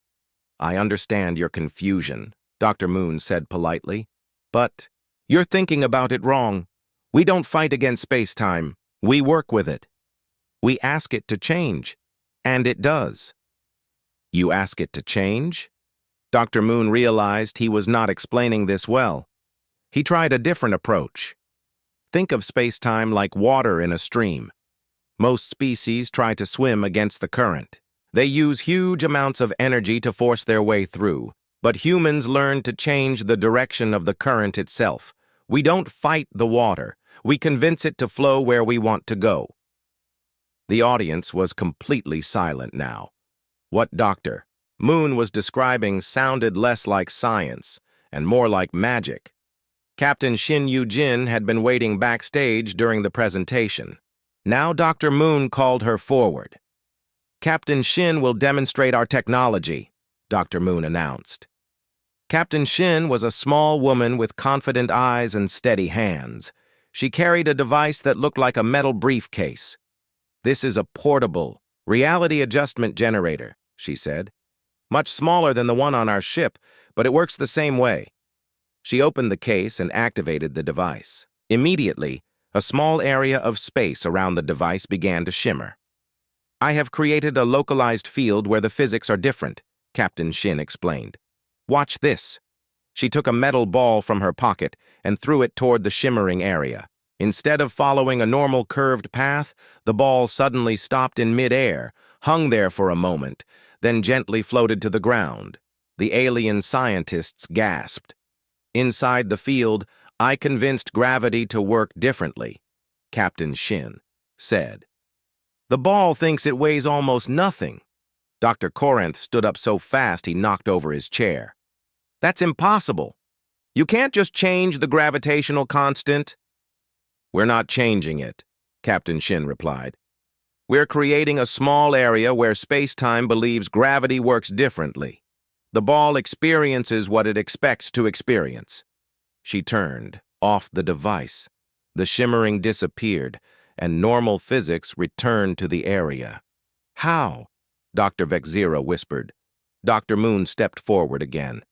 I understand your confusion, Dr. Moon said politely. But you're thinking about it wrong. We don't fight against space-time. We work with it. We ask it to change. And it does. You ask it to change? Dr. Moon realized he was not explaining this well. He tried a different approach. Think of space-time like water in a stream. Most species try to swim against the current. They use huge amounts of energy to force their way through, but humans learn to change the direction of the current itself. We don't fight the water. We convince it to flow where we want to go. The audience was completely silent now. What Dr. Moon was describing sounded less like science and more like magic. Captain Shin Yu-jin had been waiting backstage during the presentation. Now Dr. Moon called her forward. Captain Shin will demonstrate our technology, Dr. Moon announced. Captain Shin was a small woman with confident eyes and steady hands. She carried a device that looked like a metal briefcase. This is a portable, reality adjustment generator, she said. Much smaller than the one on our ship, but it works the same way. She opened the case and activated the device. Immediately, a small area of space around the device began to shimmer. I have created a localized field where the physics are different, Captain Shin explained. Watch this. She took a metal ball from her pocket and threw it toward the shimmering area. Instead of following a normal curved path, the ball suddenly stopped in midair, hung there for a moment, then gently floated to the ground. The alien scientists gasped. Inside the field, I convinced gravity to work differently, Captain Shin said. The ball thinks it weighs almost nothing. Dr. Corinth stood up so fast he knocked over his chair. That's impossible. You can't just change the gravitational constant. We're not changing it, Captain Shin replied. We're creating a small area where space-time believes gravity works differently. The ball experiences what it expects to experience. She turned off the device. The shimmering disappeared, and normal physics returned to the area. How? Dr. Vexira whispered. Dr. Moon stepped forward again.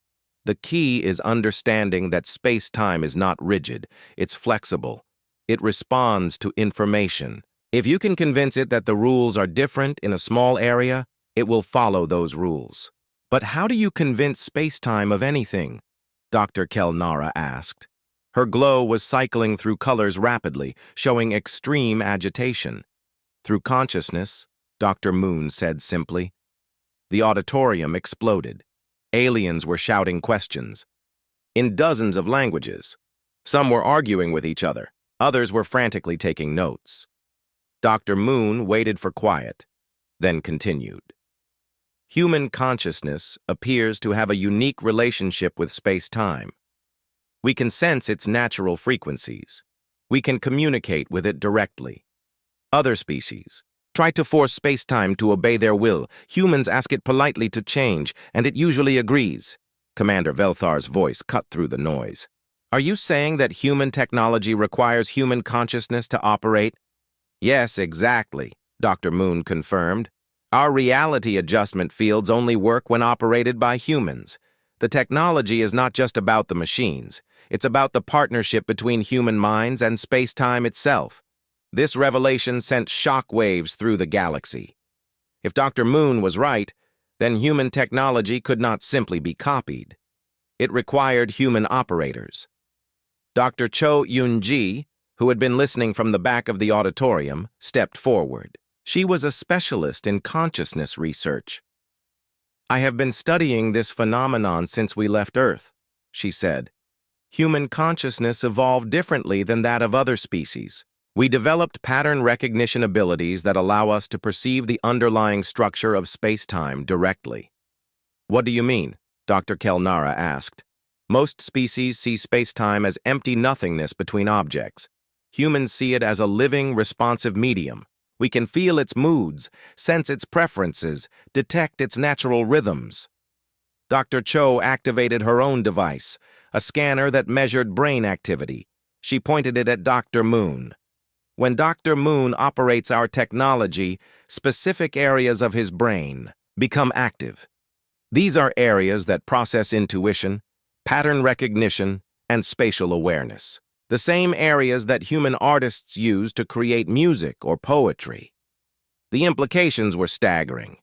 The key is understanding that space-time is not rigid, it's flexible. It responds to information. If you can convince it that the rules are different in a small area, it will follow those rules. But how do you convince space-time of anything? Dr. Kelnara asked. Her glow was cycling through colors rapidly, showing extreme agitation. Through consciousness, Dr. Moon said simply. The auditorium exploded. Aliens were shouting questions. In dozens of languages. Some were arguing with each other. Others were frantically taking notes. Dr. Moon waited for quiet, then continued. Human consciousness appears to have a unique relationship with space-time. We can sense its natural frequencies. We can communicate with it directly. Other species try to force space-time to obey their will. Humans ask it politely to change, and it usually agrees. Commander Velthar's voice cut through the noise. Are you saying that human technology requires human consciousness to operate? Yes, exactly, Dr. Moon confirmed. Our reality adjustment fields only work when operated by humans. The technology is not just about the machines. It's about the partnership between human minds and space-time itself. This revelation sent shock waves through the galaxy. If Dr. Moon was right, then human technology could not simply be copied. It required human operators. Dr. Cho Yun-ji, who had been listening from the back of the auditorium, stepped forward. She was a specialist in consciousness research. I have been studying this phenomenon since we left Earth, she said. Human consciousness evolved differently than that of other species. We developed pattern recognition abilities that allow us to perceive the underlying structure of space-time directly. What do you mean? Dr. Kelnara asked. Most species see space-time as empty nothingness between objects. Humans see it as a living, responsive medium. We can feel its moods, sense its preferences, detect its natural rhythms. Dr. Cho activated her own device, a scanner that measured brain activity. She pointed it at Dr. Moon. When Dr. Moon operates our technology, specific areas of his brain become active. These are areas that process intuition, pattern recognition, and spatial awareness. The same areas that human artists use to create music or poetry. The implications were staggering.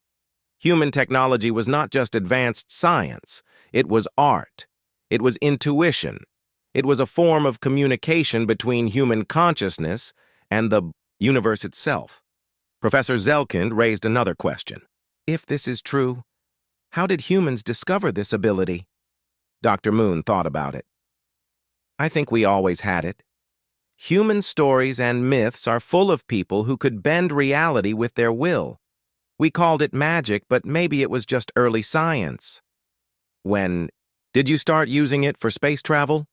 Human technology was not just advanced science, it was art. It was intuition. It was a form of communication between human consciousness and the universe itself. Professor Zelkind raised another question. If this is true, how did humans discover this ability? Dr. Moon thought about it. I think we always had it. Human stories and myths are full of people who could bend reality with their will. We called it magic, but maybe it was just early science. When did you start using it for space travel?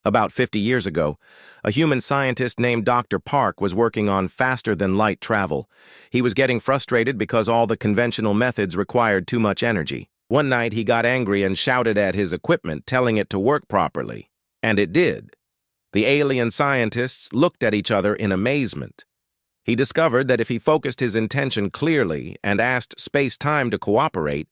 About 50 years ago, a human scientist named Dr. Park was working on faster-than-light travel. He was getting frustrated because all the conventional methods required too much energy. One night, he got angry and shouted at his equipment, telling it to work properly. And it did. The alien scientists looked at each other in amazement. He discovered that if he focused his intention clearly and asked space-time to cooperate,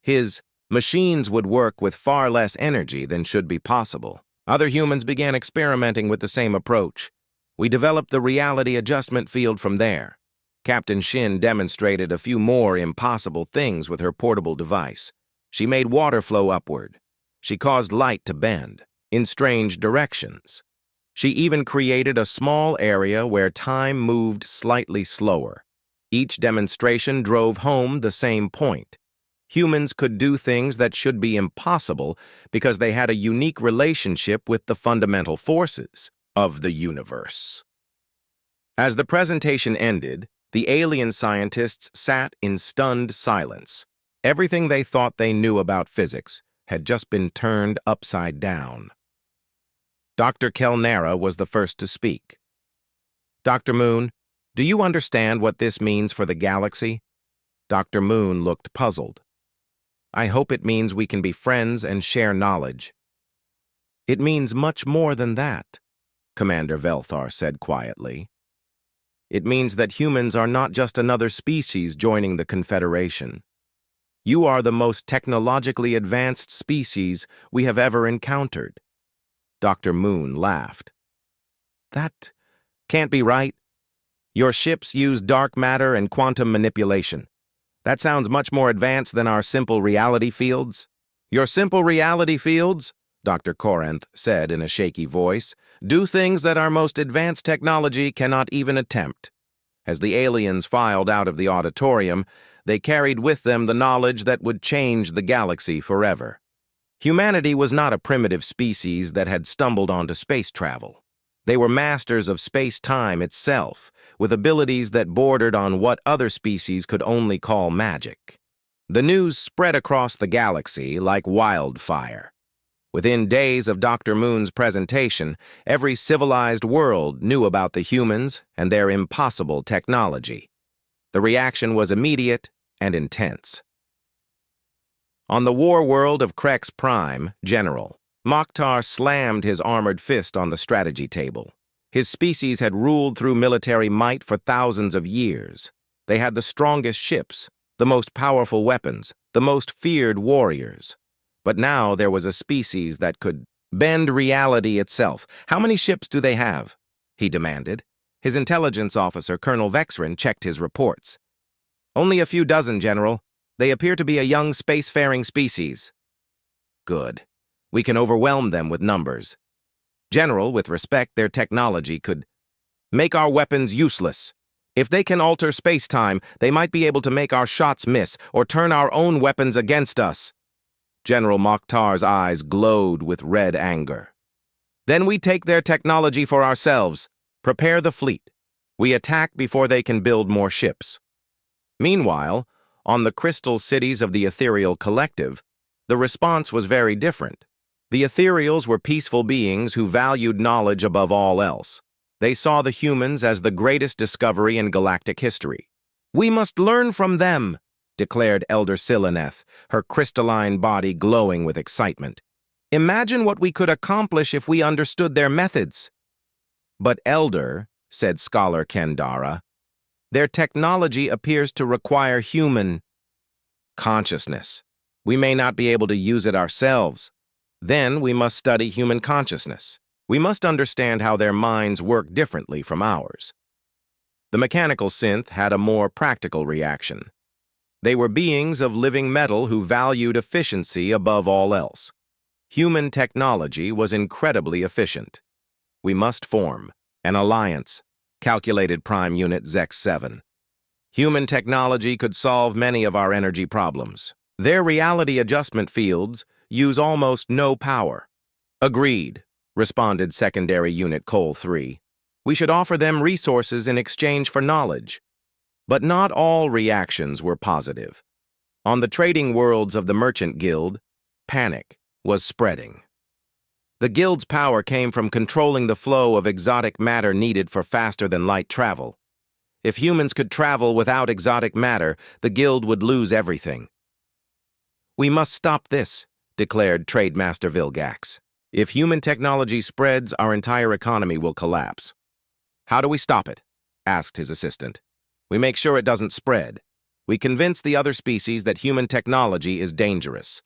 his machines would work with far less energy than should be possible. Other humans began experimenting with the same approach. We developed the reality adjustment field from there. Captain Shin demonstrated a few more impossible things with her portable device. She made water flow upward. She caused light to bend in strange directions. She even created a small area where time moved slightly slower. Each demonstration drove home the same point. Humans could do things that should be impossible because they had a unique relationship with the fundamental forces of the universe. As the presentation ended, the alien scientists sat in stunned silence. Everything they thought they knew about physics had just been turned upside down. Dr. Kelnara was the first to speak. Dr. Moon, do you understand what this means for the galaxy? Dr. Moon looked puzzled. I hope it means we can be friends and share knowledge. It means much more than that, Commander Velthar said quietly. It means that humans are not just another species joining the Confederation. You are the most technologically advanced species we have ever encountered. Dr. Moon laughed. That can't be right. Your ships use dark matter and quantum manipulation. That sounds much more advanced than our simple reality fields. Your simple reality fields, Dr. Corinth said in a shaky voice, do things that our most advanced technology cannot even attempt. As the aliens filed out of the auditorium, they carried with them the knowledge that would change the galaxy forever. Humanity was not a primitive species that had stumbled onto space travel. They were masters of space-time itself, with abilities that bordered on what other species could only call magic. The news spread across the galaxy like wildfire. Within days of Dr. Moon's presentation, every civilized world knew about the humans and their impossible technology. The reaction was immediate and intense. On the war world of Krex Prime, General, Mokhtar slammed his armored fist on the strategy table. His species had ruled through military might for thousands of years. They had the strongest ships, the most powerful weapons, the most feared warriors. But now there was a species that could bend reality itself. How many ships do they have? He demanded. His intelligence officer, Colonel Vexrin, checked his reports. Only a few dozen, General. They appear to be a young spacefaring species. Good. We can overwhelm them with numbers. General, with respect, their technology could make our weapons useless. If they can alter space-time, they might be able to make our shots miss or turn our own weapons against us. General Mokhtar's eyes glowed with red anger. Then we take their technology for ourselves. Prepare the fleet. We attack before they can build more ships. Meanwhile, on the crystal cities of the Ethereal Collective, the response was very different. The Ethereals were peaceful beings who valued knowledge above all else. They saw the humans as the greatest discovery in galactic history. We must learn from them, declared Elder Sileneth, her crystalline body glowing with excitement. Imagine what we could accomplish if we understood their methods. But Elder, said Scholar Kendara, their technology appears to require human consciousness. We may not be able to use it ourselves. Then we must study human consciousness. We must understand how their minds work differently from ours. The mechanical synth had a more practical reaction. They were beings of living metal who valued efficiency above all else. Human technology was incredibly efficient. We must form an alliance, calculated Prime Unit Zex-7. Human technology could solve many of our energy problems. Their reality adjustment fields use almost no power. Agreed, responded Secondary Unit Cole 3. We should offer them resources in exchange for knowledge. But not all reactions were positive. On the trading worlds of the Merchant Guild, panic was spreading. The Guild's power came from controlling the flow of exotic matter needed for faster-than-light travel. If humans could travel without exotic matter, the Guild would lose everything. We must stop this, declared Trademaster Vilgax. If human technology spreads, our entire economy will collapse. How do we stop it? Asked his assistant. We make sure it doesn't spread. We convince the other species that human technology is dangerous.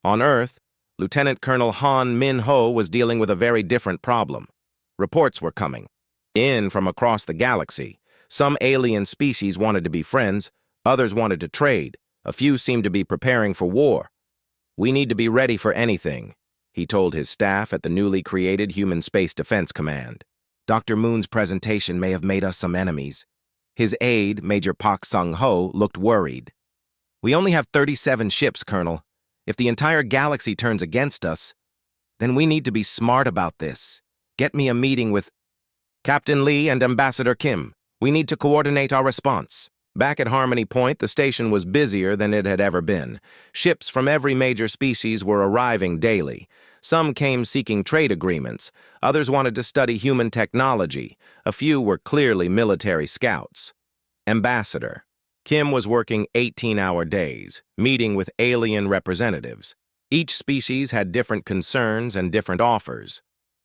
On Earth, Lieutenant Colonel Han Min-ho was dealing with a very different problem. Reports were coming in from across the galaxy. Some alien species wanted to be friends, others wanted to trade, a few seemed to be preparing for war. We need to be ready for anything, he told his staff at the newly created Human Space Defense Command. Dr. Moon's presentation may have made us some enemies. His aide, Major Pak Sung-ho, looked worried. We only have 37 ships, Colonel. If the entire galaxy turns against us, then we need to be smart about this. Get me a meeting with Captain Lee and Ambassador Kim. We need to coordinate our response. Back at Harmony Point, the station was busier than it had ever been. Ships from every major species were arriving daily. Some came seeking trade agreements. Others wanted to study human technology. A few were clearly military scouts. Ambassador Kim was working 18-hour days, meeting with alien representatives. Each species had different concerns and different offers.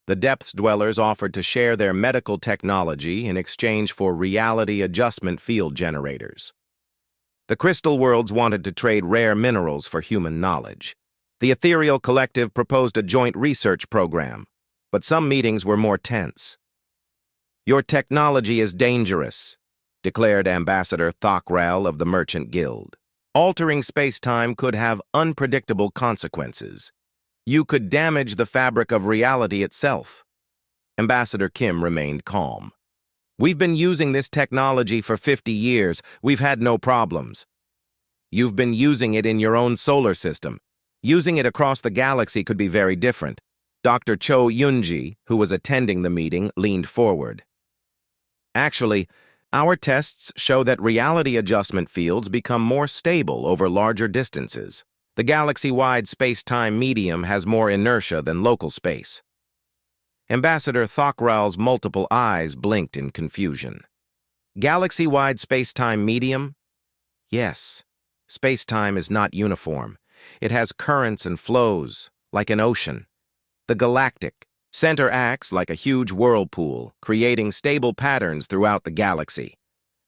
The Depths Dwellers offered to share their medical technology in exchange for reality adjustment field generators. The Crystal Worlds wanted to trade rare minerals for human knowledge. The Ethereal Collective proposed a joint research program, but some meetings were more tense. Your technology is dangerous, declared Ambassador Thokral of the Merchant Guild. Altering space-time could have unpredictable consequences. You could damage the fabric of reality itself. Ambassador Kim remained calm. We've been using this technology for 50 years. We've had no problems. You've been using it in your own solar system. Using it across the galaxy could be very different. Dr. Cho Yunji, who was attending the meeting, leaned forward. Actually, our tests show that reality adjustment fields become more stable over larger distances. The galaxy-wide space-time medium has more inertia than local space. Ambassador Thokral's multiple eyes blinked in confusion. Galaxy-wide space-time medium? Yes. Space-time is not uniform. It has currents and flows, like an ocean. The galactic center acts like a huge whirlpool, creating stable patterns throughout the galaxy.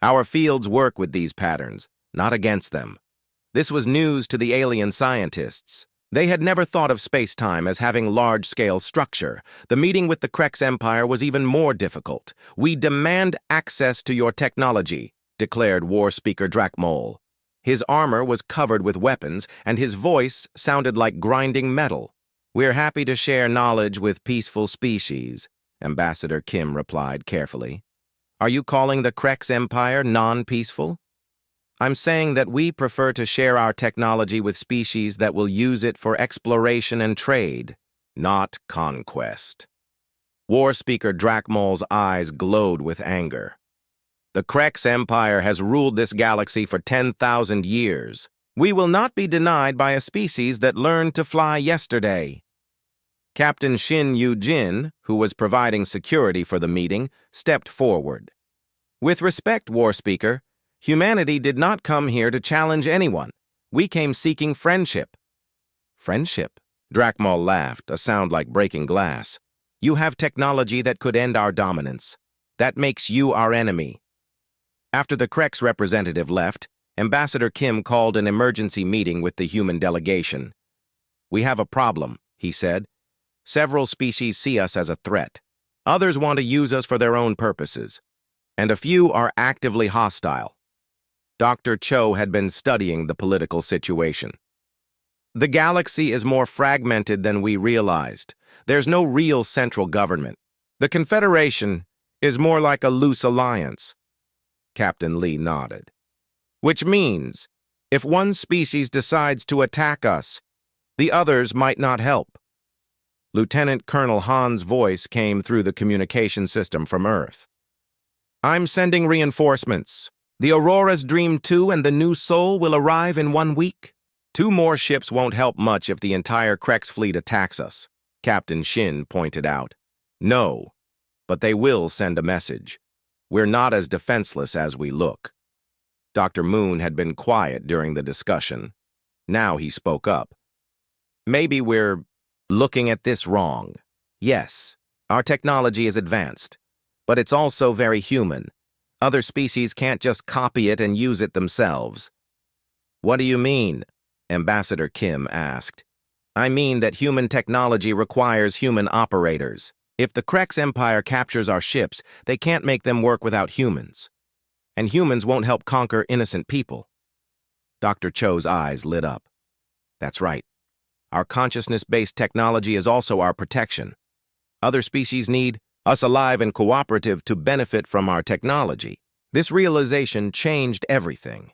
Our fields work with these patterns, not against them. This was news to the alien scientists. They had never thought of space-time as having large-scale structure. The meeting with the Krex Empire was even more difficult. "We demand access to your technology," declared War Speaker Drakmol. His armor was covered with weapons, and his voice sounded like grinding metal. "We're happy to share knowledge with peaceful species," Ambassador Kim replied carefully. "Are you calling the Krex Empire non-peaceful?" "I'm saying that we prefer to share our technology with species that will use it for exploration and trade, not conquest." War Speaker Drakmol's eyes glowed with anger. "The Krex Empire has ruled this galaxy for 10,000 years. We will not be denied by a species that learned to fly yesterday." Captain Shin Yu-jin, who was providing security for the meeting, stepped forward. "With respect, War Speaker, humanity did not come here to challenge anyone. We came seeking friendship." "Friendship?" Drakmol laughed, a sound like breaking glass. "You have technology that could end our dominance. That makes you our enemy." After the Krex representative left, Ambassador Kim called an emergency meeting with the human delegation. "We have a problem," he said. "Several species see us as a threat. Others want to use us for their own purposes. And a few are actively hostile." Dr. Cho had been studying the political situation. "The galaxy is more fragmented than we realized. There's no real central government. The Confederation is more like a loose alliance." Captain Lee nodded. "Which means, if one species decides to attack us, the others might not help." Lieutenant Colonel Han's voice came through the communication system from Earth. "I'm sending reinforcements. The Aurora's Dream 2 and the New Soul will arrive in 1 week. 2 more ships won't help much if the entire Krex fleet attacks us," Captain Shin pointed out. "No, but they will send a message. We're not as defenseless as we look." Dr. Moon had been quiet during the discussion. Now he spoke up. "Maybe we're looking at this wrong. Yes, our technology is advanced, but it's also very human. Other species can't just copy it and use it themselves." "What do you mean?" Ambassador Kim asked. "I mean that human technology requires human operators. If the Krex Empire captures our ships, they can't make them work without humans. And humans won't help conquer innocent people." Dr. Cho's eyes lit up. "That's right. Our consciousness-based technology is also our protection. Other species need us alive and cooperative to benefit from our technology." This realization changed everything.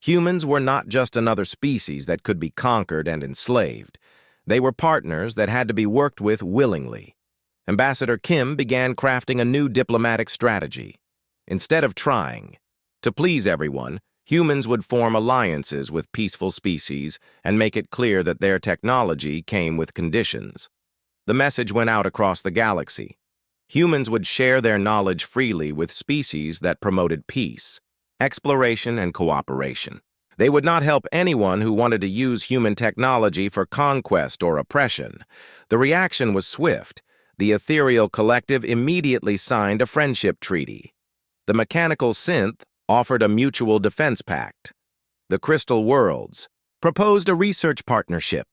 Humans were not just another species that could be conquered and enslaved. They were partners that had to be worked with willingly. Ambassador Kim began crafting a new diplomatic strategy. Instead of trying to please everyone, humans would form alliances with peaceful species and make it clear that their technology came with conditions. The message went out across the galaxy. Humans would share their knowledge freely with species that promoted peace, exploration, and cooperation. They would not help anyone who wanted to use human technology for conquest or oppression. The reaction was swift. The ethereal collective immediately signed a friendship treaty. The mechanical synth offered a mutual defense pact. The Crystal Worlds proposed a research partnership.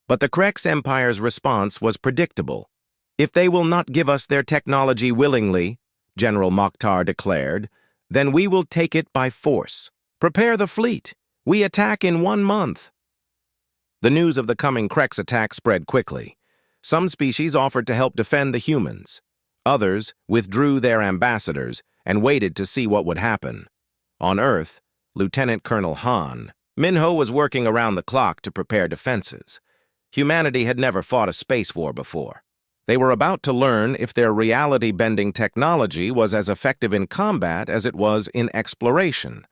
But the Krex Empire's response was predictable. "If they will not give us their technology willingly," General Mokhtar declared, "then we will take it by force. Prepare the fleet. We attack in 1 month." The news of the coming Krex attack spread quickly. Some species offered to help defend the humans. Others withdrew their ambassadors and waited to see what would happen. On Earth, Lieutenant Colonel Han Minho was working around the clock to prepare defenses. Humanity had never fought a space war before. They were about to learn if their reality-bending technology was as effective in combat as it was in exploration.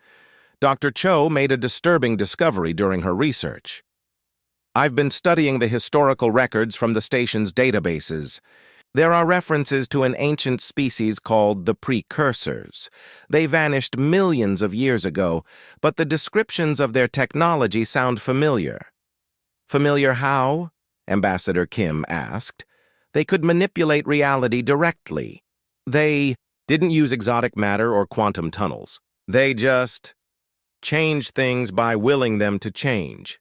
Dr. Cho made a disturbing discovery during her research. "I've been studying the historical records from the station's databases. There are references to an ancient species called the Precursors. They vanished millions of years ago, but the descriptions of their technology sound familiar." "Familiar how?" Ambassador Kim asked. "They could manipulate reality directly. They didn't use exotic matter or quantum tunnels. They just changed things by willing them to change."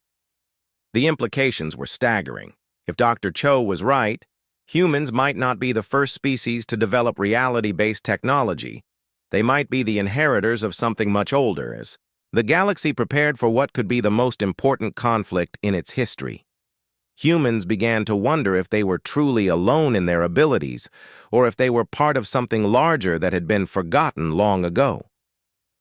The implications were staggering. If Dr. Cho was right, humans might not be the first species to develop reality-based technology. They might be the inheritors of something much older, as the galaxy prepared for what could be the most important conflict in its history. Humans began to wonder if they were truly alone in their abilities, or if they were part of something larger that had been forgotten long ago.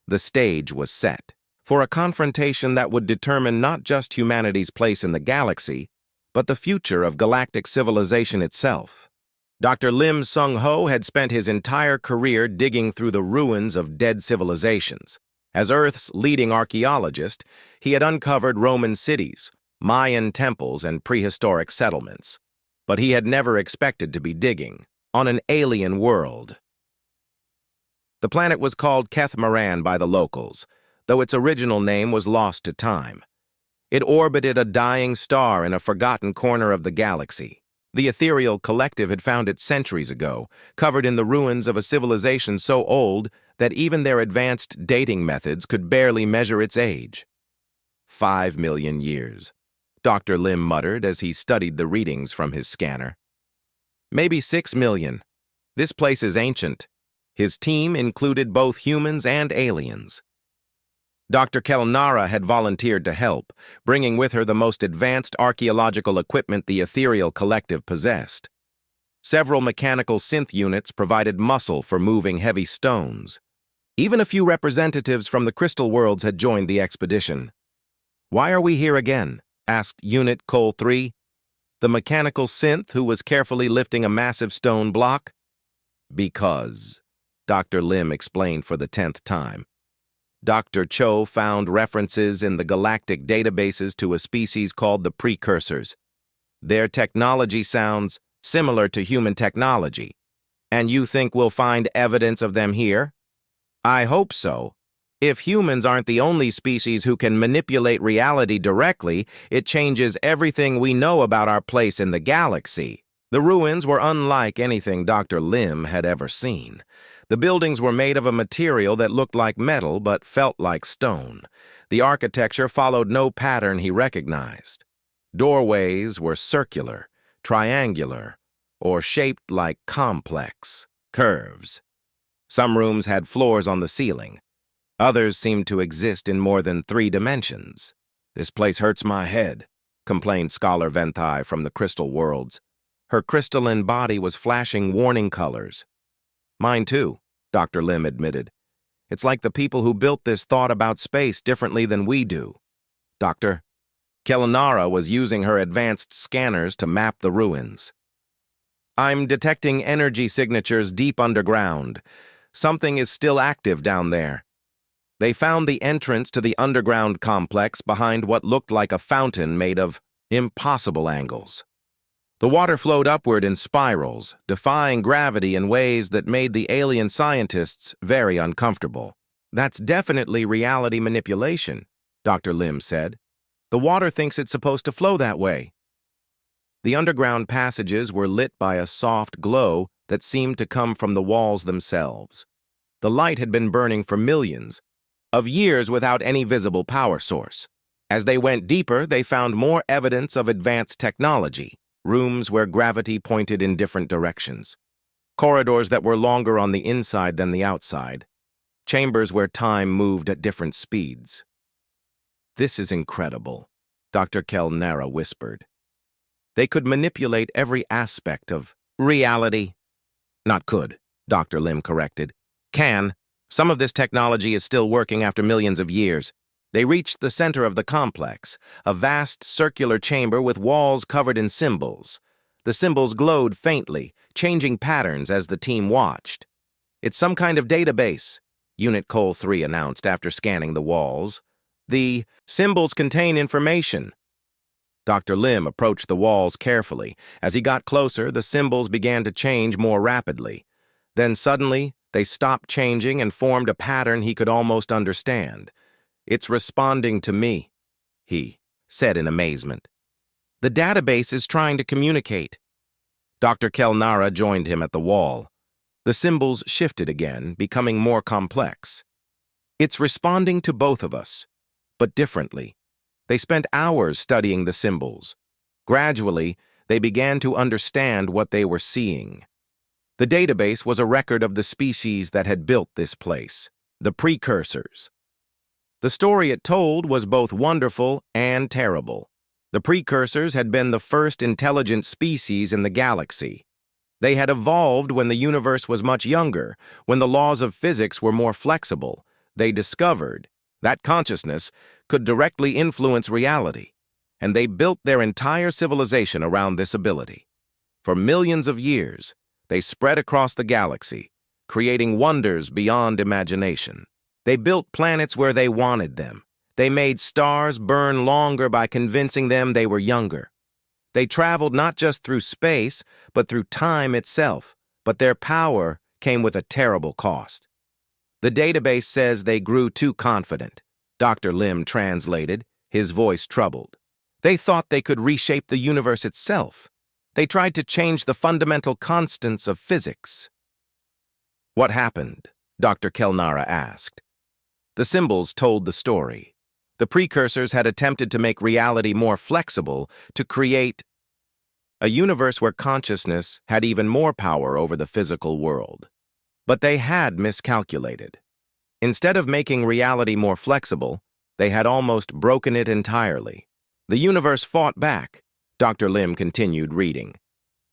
The stage was set for a confrontation that would determine not just humanity's place in the galaxy, but the future of galactic civilization itself. Dr. Lim Sung-ho had spent his entire career digging through the ruins of dead civilizations. As Earth's leading archaeologist, he had uncovered Roman cities, Mayan temples, and prehistoric settlements. But he had never expected to be digging on an alien world. The planet was called Keth-Maran by the locals, though its original name was lost to time. It orbited a dying star in a forgotten corner of the galaxy. The ethereal collective had found it centuries ago, covered in the ruins of a civilization so old that even their advanced dating methods could barely measure its age. 5 million years, Dr. Lim muttered as he studied the readings from his scanner. "Maybe 6 million. This place is ancient." His team included both humans and aliens. Dr. Kelnara had volunteered to help, bringing with her the most advanced archaeological equipment the ethereal collective possessed. Several mechanical synth units provided muscle for moving heavy stones. Even a few representatives from the crystal worlds had joined the expedition. "Why are we here again?" asked Unit Cole 3, the mechanical synth who was carefully lifting a massive stone block. "Because," Dr. Lim explained for the 10th time. Dr. Cho found references in the galactic databases to a species called the Precursors. Their technology sounds similar to human technology. "And you think we'll find evidence of them here?" "I hope so. If humans aren't the only species who can manipulate reality directly, it changes everything we know about our place in the galaxy." The ruins were unlike anything Dr. Lim had ever seen. The buildings were made of a material that looked like metal but felt like stone. The architecture followed no pattern he recognized. Doorways were circular, triangular, or shaped like complex curves. Some rooms had floors on the ceiling. Others seemed to exist in more than 3 dimensions. "This place hurts my head," complained Scholar Venthai from the crystal worlds. Her crystalline body was flashing warning colors. "Mine too," Dr. Lim admitted. "It's like the people who built this thought about space differently than we do." Dr. Kelnara was using her advanced scanners to map the ruins. "I'm detecting energy signatures deep underground. Something is still active down there." They found the entrance to the underground complex behind what looked like a fountain made of impossible angles. The water flowed upward in spirals, defying gravity in ways that made the alien scientists very uncomfortable. "That's definitely reality manipulation," Dr. Lim said. "The water thinks it's supposed to flow that way." The underground passages were lit by a soft glow that seemed to come from the walls themselves. The light had been burning for millions of years without any visible power source. As they went deeper, they found more evidence of advanced technology. Rooms where gravity pointed in different directions. Corridors that were longer on the inside than the outside. Chambers where time moved at different speeds. "This is incredible," Dr. Kelnara whispered. "They could manipulate every aspect of reality." "Not could," Dr. Lim corrected. "Can. Some of this technology is still working after millions of years. They reached the center of the complex, a vast circular chamber with walls covered in symbols. The symbols glowed faintly, changing patterns as the team watched. "It's some kind of database," Unit Cole 3 announced after scanning the walls. "The symbols contain information." Dr. Lim approached the walls carefully. As he got closer, the symbols began to change more rapidly. Then suddenly, they stopped changing and formed a pattern he could almost understand. "It's responding to me," he said in amazement. "The database is trying to communicate." Dr. Kelnara joined him at the wall. The symbols shifted again, becoming more complex. "It's responding to both of us, but differently." They spent hours studying the symbols. Gradually, they began to understand what they were seeing. The database was a record of the species that had built this place, the precursors. The story it told was both wonderful and terrible. The precursors had been the first intelligent species in the galaxy. They had evolved when the universe was much younger, when the laws of physics were more flexible. They discovered that consciousness could directly influence reality, and they built their entire civilization around this ability. For millions of years, they spread across the galaxy, creating wonders beyond imagination. They built planets where they wanted them. They made stars burn longer by convincing them they were younger. They traveled not just through space, but through time itself, but their power came with a terrible cost. "The database says they grew too confident," Dr. Lim translated, his voice troubled. "They thought they could reshape the universe itself. They tried to change the fundamental constants of physics." "What happened?" Dr. Kelnara asked. The symbols told the story. The precursors had attempted to make reality more flexible, to create a universe where consciousness had even more power over the physical world. But they had miscalculated. Instead of making reality more flexible, they had almost broken it entirely. The universe fought back, Dr. Lim continued reading.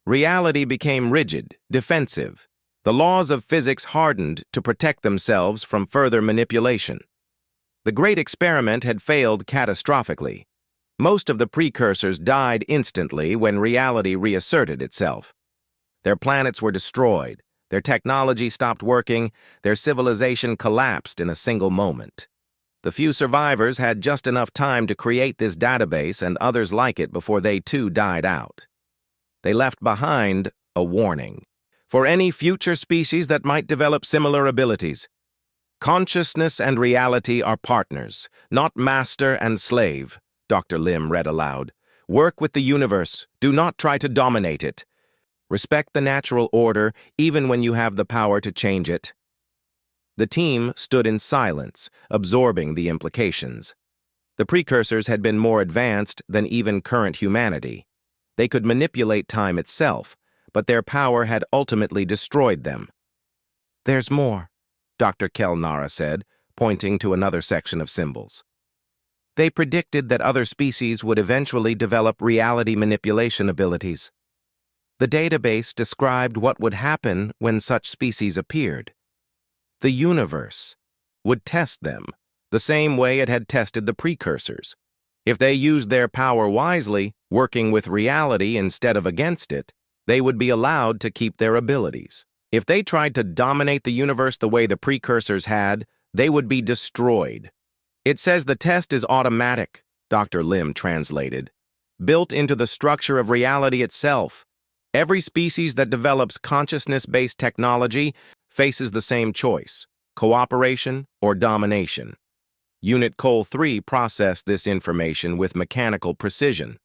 Reality became rigid, defensive. The laws of physics hardened to protect themselves from further manipulation. The great experiment had failed catastrophically. Most of the precursors died instantly when reality reasserted itself. Their planets were destroyed. Their technology stopped working, their civilization collapsed in a single moment. The few survivors had just enough time to create this database and others like it before they too died out. They left behind a warning for any future species that might develop similar abilities. "Consciousness and reality are partners, not master and slave," Dr. Lim read aloud. "Work with the universe, do not try to dominate it. Respect the natural order, even when you have the power to change it." The team stood in silence, absorbing the implications. The precursors had been more advanced than even current humanity. They could manipulate time itself, but their power had ultimately destroyed them. "There's more," Dr. Kelnara said, pointing to another section of symbols. "They predicted that other species would eventually develop reality manipulation abilities. The database described what would happen when such species appeared. The universe would test them the same way it had tested the precursors. If they used their power wisely, working with reality instead of against it, they would be allowed to keep their abilities. If they tried to dominate the universe the way the precursors had, they would be destroyed. "It says the test is automatic," Dr. Lim translated, "built into the structure of reality itself. Every species that develops consciousness-based technology faces the same choice, cooperation or domination." Unit Cole 3 processed this information with mechanical precision.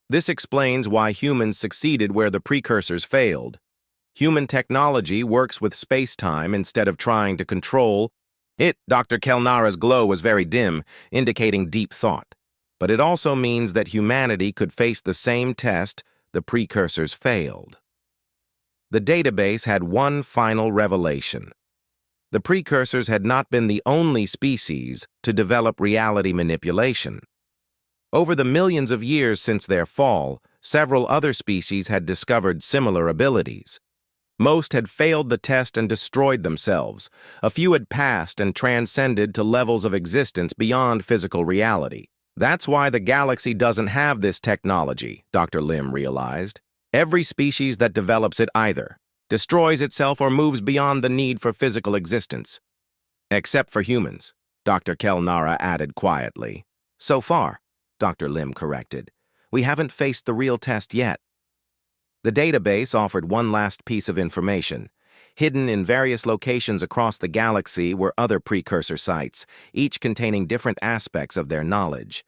This explains why humans succeeded where the precursors failed. Human technology works with space-time instead of trying to control it. Dr. Kelnara's glow was very dim, indicating deep thought. But it also means that humanity could face the same test the precursors failed. The database had one final revelation. The precursors had not been the only species to develop reality manipulation. Over the millions of years since their fall, several other species had discovered similar abilities. Most had failed the test and destroyed themselves. A few had passed and transcended to levels of existence beyond physical reality. That's why the galaxy doesn't have this technology, Dr. Lim realized. Every species that develops it either destroys itself or moves beyond the need for physical existence. Except for humans, Dr. Kelnara added quietly. So far, Dr. Lim corrected, we haven't faced the real test yet. The database offered one last piece of information. Hidden in various locations across the galaxy were other precursor sites, each containing different aspects of their knowledge.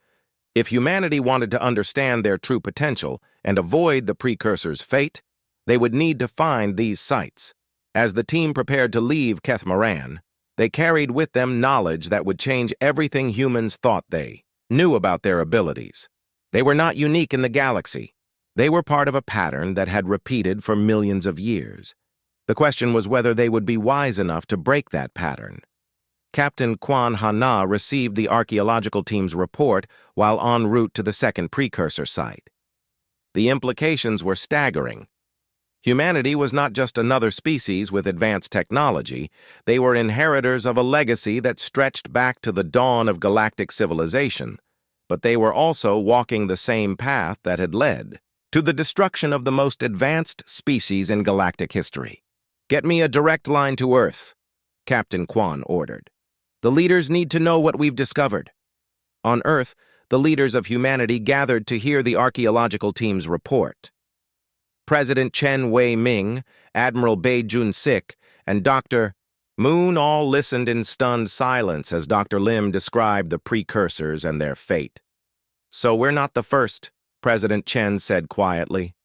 If humanity wanted to understand their true potential and avoid the precursors' fate, they would need to find these sites. As the team prepared to leave Kethmaran, they carried with them knowledge that would change everything humans thought they knew about their abilities. They were not unique in the galaxy. They were part of a pattern that had repeated for millions of years. The question was whether they would be wise enough to break that pattern. Captain Quan Hana received the archaeological team's report while en route to the second precursor site. The implications were staggering. Humanity was not just another species with advanced technology. They were inheritors of a legacy that stretched back to the dawn of galactic civilization, but they were also walking the same path that had led to the destruction of the most advanced species in galactic history. "Get me a direct line to Earth," Captain Quan ordered. "The leaders need to know what we've discovered." On Earth, the leaders of humanity gathered to hear the archaeological team's report. President Chen Wei-ming, Admiral Bai Jun-sik, and Dr. Moon all listened in stunned silence as Dr. Lim described the precursors and their fate. "So we're not the first," President Chen said quietly.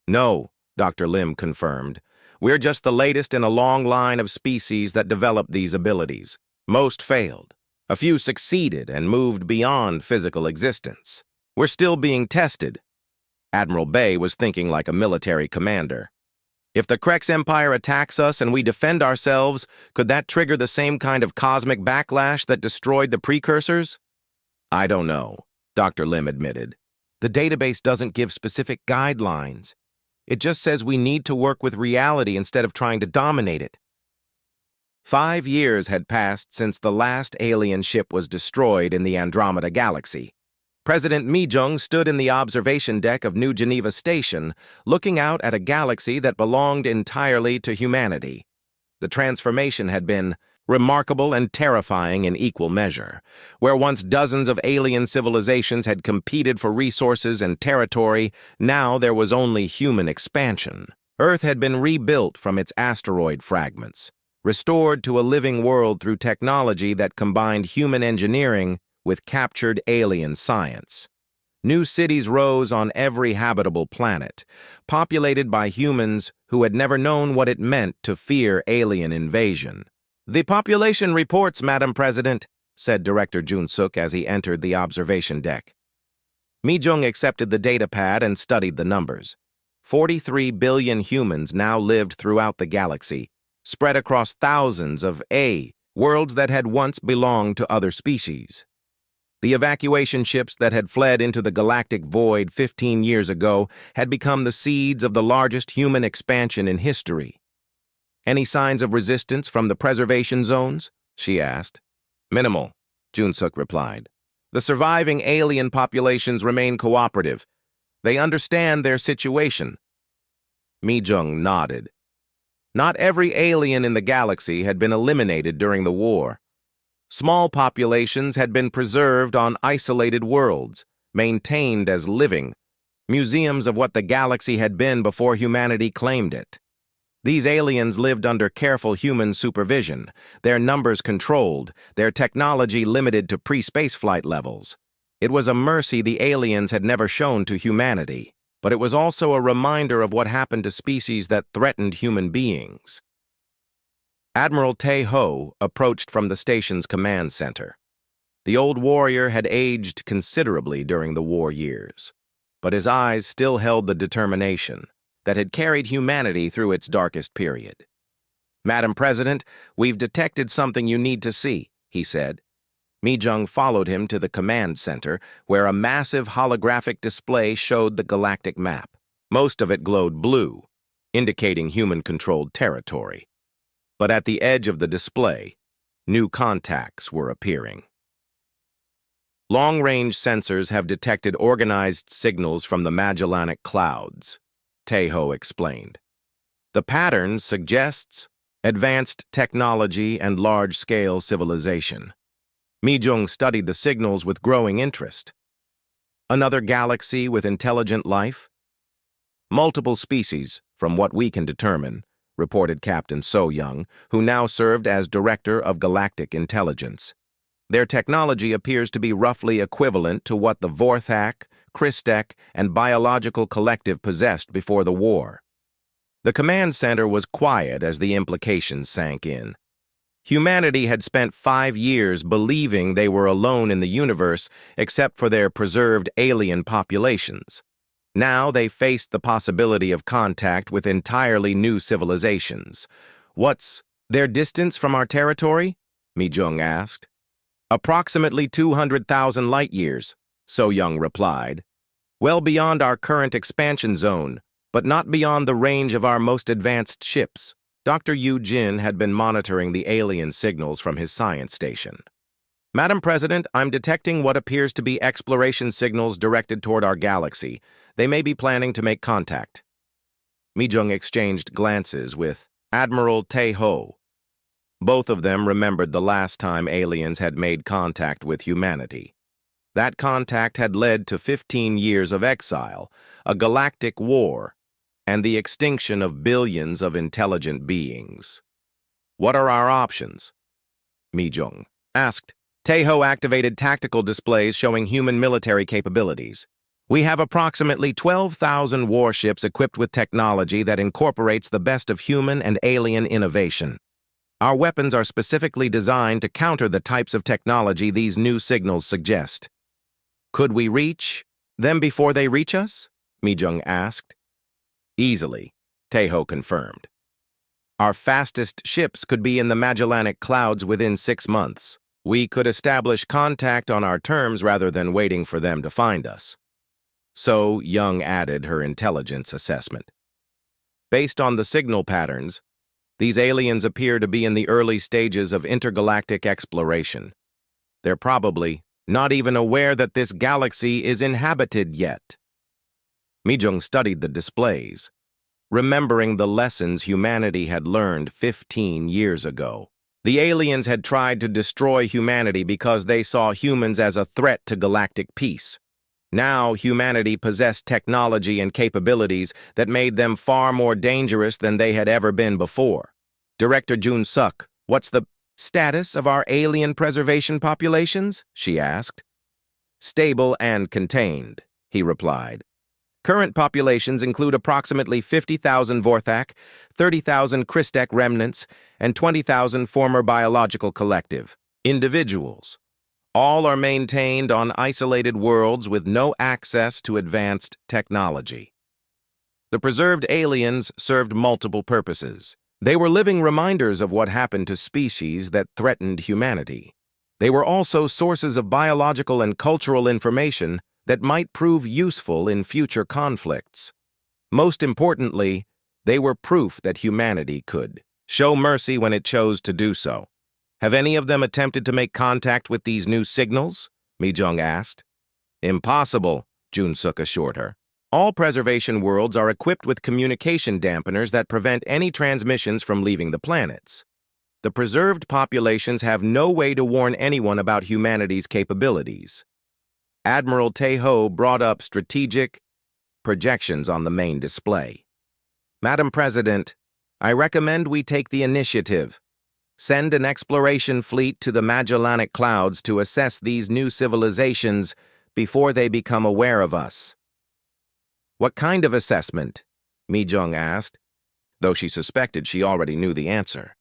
"No," Dr. Lim confirmed. "We're just the latest in a long line of species that developed these abilities. Most failed. A few succeeded and moved beyond physical existence. We're still being tested." Admiral Bai was thinking like a military commander. "If the Krex Empire attacks us and we defend ourselves, could that trigger the same kind of cosmic backlash that destroyed the precursors?" "I don't know," Dr. Lim admitted. "The database doesn't give specific guidelines. It just says we need to work with reality instead of trying to dominate it." 5 years had passed since the last alien ship was destroyed in the Andromeda Galaxy. President Mi-jung stood in the observation deck of New Geneva Station, looking out at a galaxy that belonged entirely to humanity. The transformation had been remarkable and terrifying in equal measure. Where once dozens of alien civilizations had competed for resources and territory, now there was only human expansion. Earth had been rebuilt from its asteroid fragments, restored to a living world through technology that combined human engineering with captured alien science. New cities rose on every habitable planet, populated by humans who had never known what it meant to fear alien invasion. "The population reports, Madam President," said Director Jun-suk as he entered the observation deck. Mi-jung accepted the data pad and studied the numbers. 43 billion humans now lived throughout the galaxy, spread across thousands of worlds that had once belonged to other species. The evacuation ships that had fled into the galactic void 15 years ago had become the seeds of the largest human expansion in history. "Any signs of resistance from the preservation zones?" she asked. "Minimal," Jun-suk replied. "The surviving alien populations remain cooperative. They understand their situation." Mi-jung nodded. Not every alien in the galaxy had been eliminated during the war. Small populations had been preserved on isolated worlds, maintained as living museums of what the galaxy had been before humanity claimed it. These aliens lived under careful human supervision, their numbers controlled, their technology limited to pre-spaceflight levels. It was a mercy the aliens had never shown to humanity, but it was also a reminder of what happened to species that threatened human beings. Admiral Tae-ho approached from the station's command center. The old warrior had aged considerably during the war years, but his eyes still held the determination that had carried humanity through its darkest period. "Madam President, we've detected something you need to see," he said. Mi-jung followed him to the command center, where a massive holographic display showed the galactic map. Most of it glowed blue. indicating human-controlled territory. But at the edge of the display, new contacts were appearing. Long-range sensors have detected organized signals from the Magellanic Clouds, Taeho explained. The pattern suggests advanced technology and large-scale civilization. Mi-jung studied the signals with growing interest. Another galaxy with intelligent life? Multiple species, from what we can determine, reported Captain So-young, who now served as Director of Galactic Intelligence. Their technology appears to be roughly equivalent to what the Vorthak, Christek, and Biological Collective possessed before the war. The command center was quiet as the implications sank in. Humanity had spent 5 years believing they were alone in the universe except for their preserved alien populations. Now they faced the possibility of contact with entirely new civilizations. What's their distance from our territory? Mi-jung asked. Approximately 200,000 light-years, So-young replied. Well beyond our current expansion zone, but not beyond the range of our most advanced ships. Dr. Yu Jin had been monitoring the alien signals from his science station. Madam President, I'm detecting what appears to be exploration signals directed toward our galaxy. They may be planning to make contact. Mi-jung exchanged glances with Admiral Taeho. Both of them remembered the last time aliens had made contact with humanity. That contact had led to 15 years of exile, a galactic war, and the extinction of billions of intelligent beings. What are our options? Mi-jung asked. Taeho activated tactical displays showing human military capabilities. We have approximately 12,000 warships equipped with technology that incorporates the best of human and alien innovation. Our weapons are specifically designed to counter the types of technology these new signals suggest. Could we reach them before they reach us? Mi-jung asked. Easily, Taeho confirmed. Our fastest ships could be in the Magellanic Clouds within 6 months. We could establish contact on our terms rather than waiting for them to find us. So-young added her intelligence assessment. Based on the signal patterns, these aliens appear to be in the early stages of intergalactic exploration. They're probably not even aware that this galaxy is inhabited yet. Mi-jung studied the displays, remembering the lessons humanity had learned 15 years ago. The aliens had tried to destroy humanity because they saw humans as a threat to galactic peace. Now humanity possessed technology and capabilities that made them far more dangerous than they had ever been before. Director Jun-suk, what's the status of our alien preservation populations? She asked. Stable and contained, he replied. Current populations include approximately 50,000 Vorthak, 30,000 Christek remnants, and 20,000 former biological collective individuals. All are maintained on isolated worlds with no access to advanced technology. The preserved aliens served multiple purposes. They were living reminders of what happened to species that threatened humanity. They were also sources of biological and cultural information that might prove useful in future conflicts. Most importantly, they were proof that humanity could show mercy when it chose to do so. Have any of them attempted to make contact with these new signals? Mi-jung asked. Impossible, Jun-suk assured her. All preservation worlds are equipped with communication dampeners that prevent any transmissions from leaving the planets. The preserved populations have no way to warn anyone about humanity's capabilities. Admiral Taeho brought up strategic projections on the main display. Madam President, I recommend we take the initiative. Send an exploration fleet to the Magellanic Clouds to assess these new civilizations before they become aware of us. What kind of assessment? Mi-jung asked, though she suspected she already knew the answer.